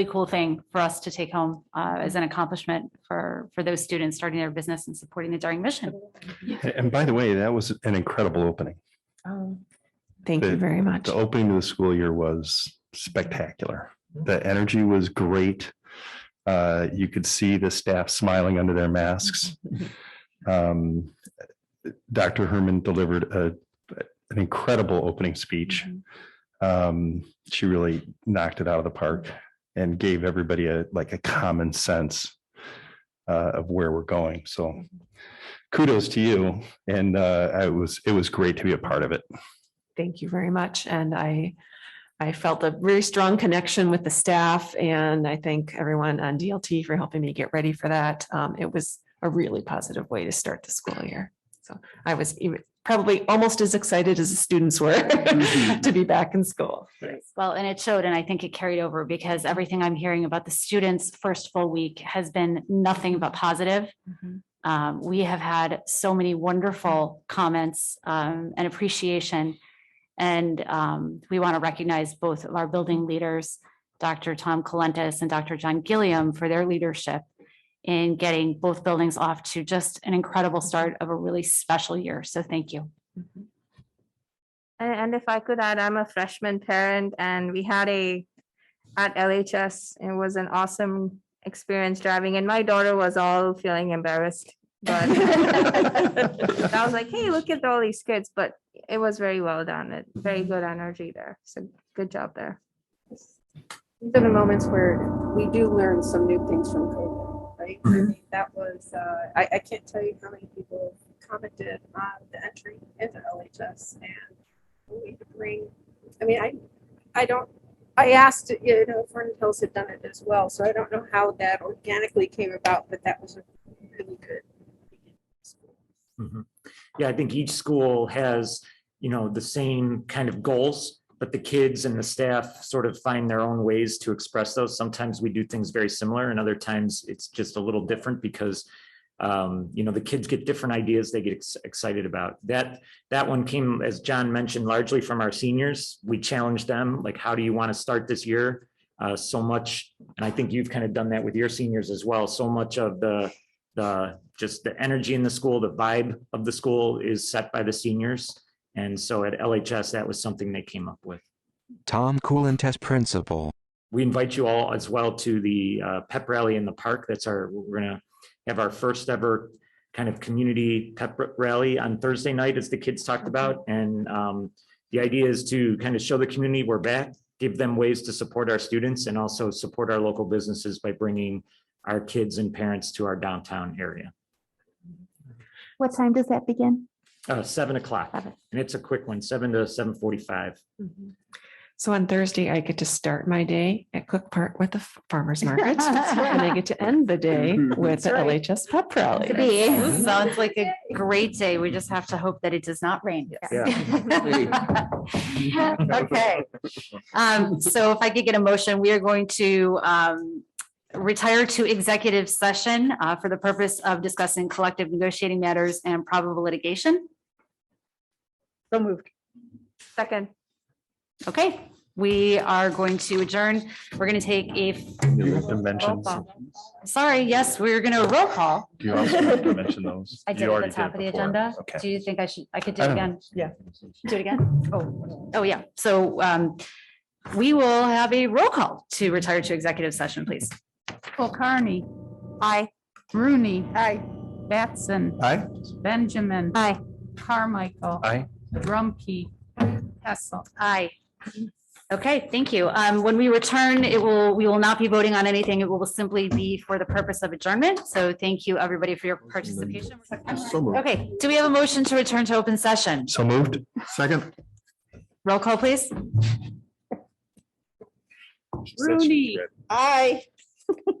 cool thing for us to take home as an accomplishment for those students starting their business and supporting the Daring mission. And by the way, that was an incredible opening. Thank you very much. The opening of the school year was spectacular. The energy was great. You could see the staff smiling under their masks. Dr. Herman delivered an incredible opening speech. She really knocked it out of the park and gave everybody a common sense of where we're going. So kudos to you. And it was great to be a part of it. Thank you very much. And I felt a very strong connection with the staff, and I thank everyone on DLT for helping me get ready for that. It was a really positive way to start the school year. So I was probably almost as excited as the students were to be back in school. Well, and it showed, and I think it carried over, because everything I'm hearing about the students' first full week has been nothing but positive. We have had so many wonderful comments and appreciation. And we want to recognize both of our building leaders, Dr. Tom Colentis and Dr. John Gilliam, for their leadership in getting both buildings off to just an incredible start of a really special year. So thank you. And if I could add, I'm a freshman parent and we had at LHS, it was an awesome experience driving and my daughter was all feeling embarrassed. But I was like, hey, look at all these kids, but it was very well done. Very good energy there. So good job there. These are the moments where we do learn some new things from COVID, right? I mean, that was, I can't tell you how many people commented on the entry into LHS and we could bring, I mean, I asked, Vernon Hills had done it as well, so I don't know how that organically came about, but that was a really good. Yeah, I think each school has, the same kind of goals, but the kids and the staff sort of find their own ways to express those. Sometimes we do things very similar and other times it's just a little different because the kids get different ideas they get excited about. That one came, as John mentioned, largely from our seniors. We challenged them, like, how do you want to start this year? So much, and I think you've kind of done that with your seniors as well. So much of the just the energy in the school, the vibe of the school is set by the seniors. And so at LHS, that was something they came up with. Tom Colentis, principal. We invite you all as well to the pep rally in the park. We're going to have our first ever kind of community pep rally on Thursday night, as the kids talked about. And the idea is to kind of show the community we're back, give them ways to support our students and also support our local businesses by bringing our kids and parents to our downtown area. What time does that begin? 7 o'clock. And it's a quick one, 7 to 7:45. So on Thursday, I get to start my day at Cook Park with the farmers market. And I get to end the day with the LHS pep rally. Sounds like a great day. We just have to hope that it does not rain. Okay. So if I could get a motion, we are going to retire to executive session for the purpose of discussing collective negotiating matters and probable litigation. So moved. Second. Okay, we are going to adjourn. We're going to take a, You have to mention. sorry, yes, we're going to roll call. Do you also have to mention those? I You did at already the top did of the before. agenda. Okay. Do you think I could do it again? Yeah. Do it again? Oh, yeah. So we will have a roll call to retire to executive session, please. Kulkarni. Aye. Rooney. Aye. Batson. Aye. Benjamin. Aye. Carmichael. Aye. Drumkey. Hessel. Aye. Okay, thank you. When we return, we will not be voting on anything. It will simply be for the purpose of adjournment. So thank you, everybody, for your participation. So moved. Okay, do we have a motion to return to open session? So moved. Second. Roll call, please. Rooney. Aye.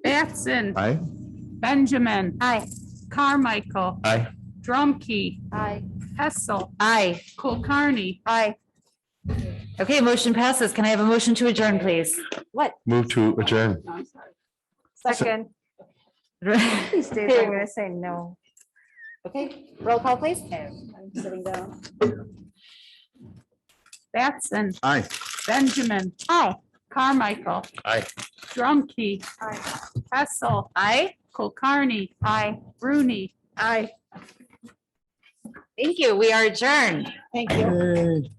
Batson. Aye. Benjamin. Aye. Carmichael. Aye. Drumkey. Aye. Hessel. Aye. Kulkarni. Aye. Okay, motion passes. Can I have a motion to adjourn, please? What? Move to adjourn. Second. These days I'm gonna say no. Okay, roll call, please. I'm sitting down. Batson. Aye. Benjamin. Aye. Carmichael. Aye. Drumkey. Aye. Hessel. Aye. Kulkarni. Aye. Rooney. Aye. Thank you. We are adjourned. Thank you. Yay.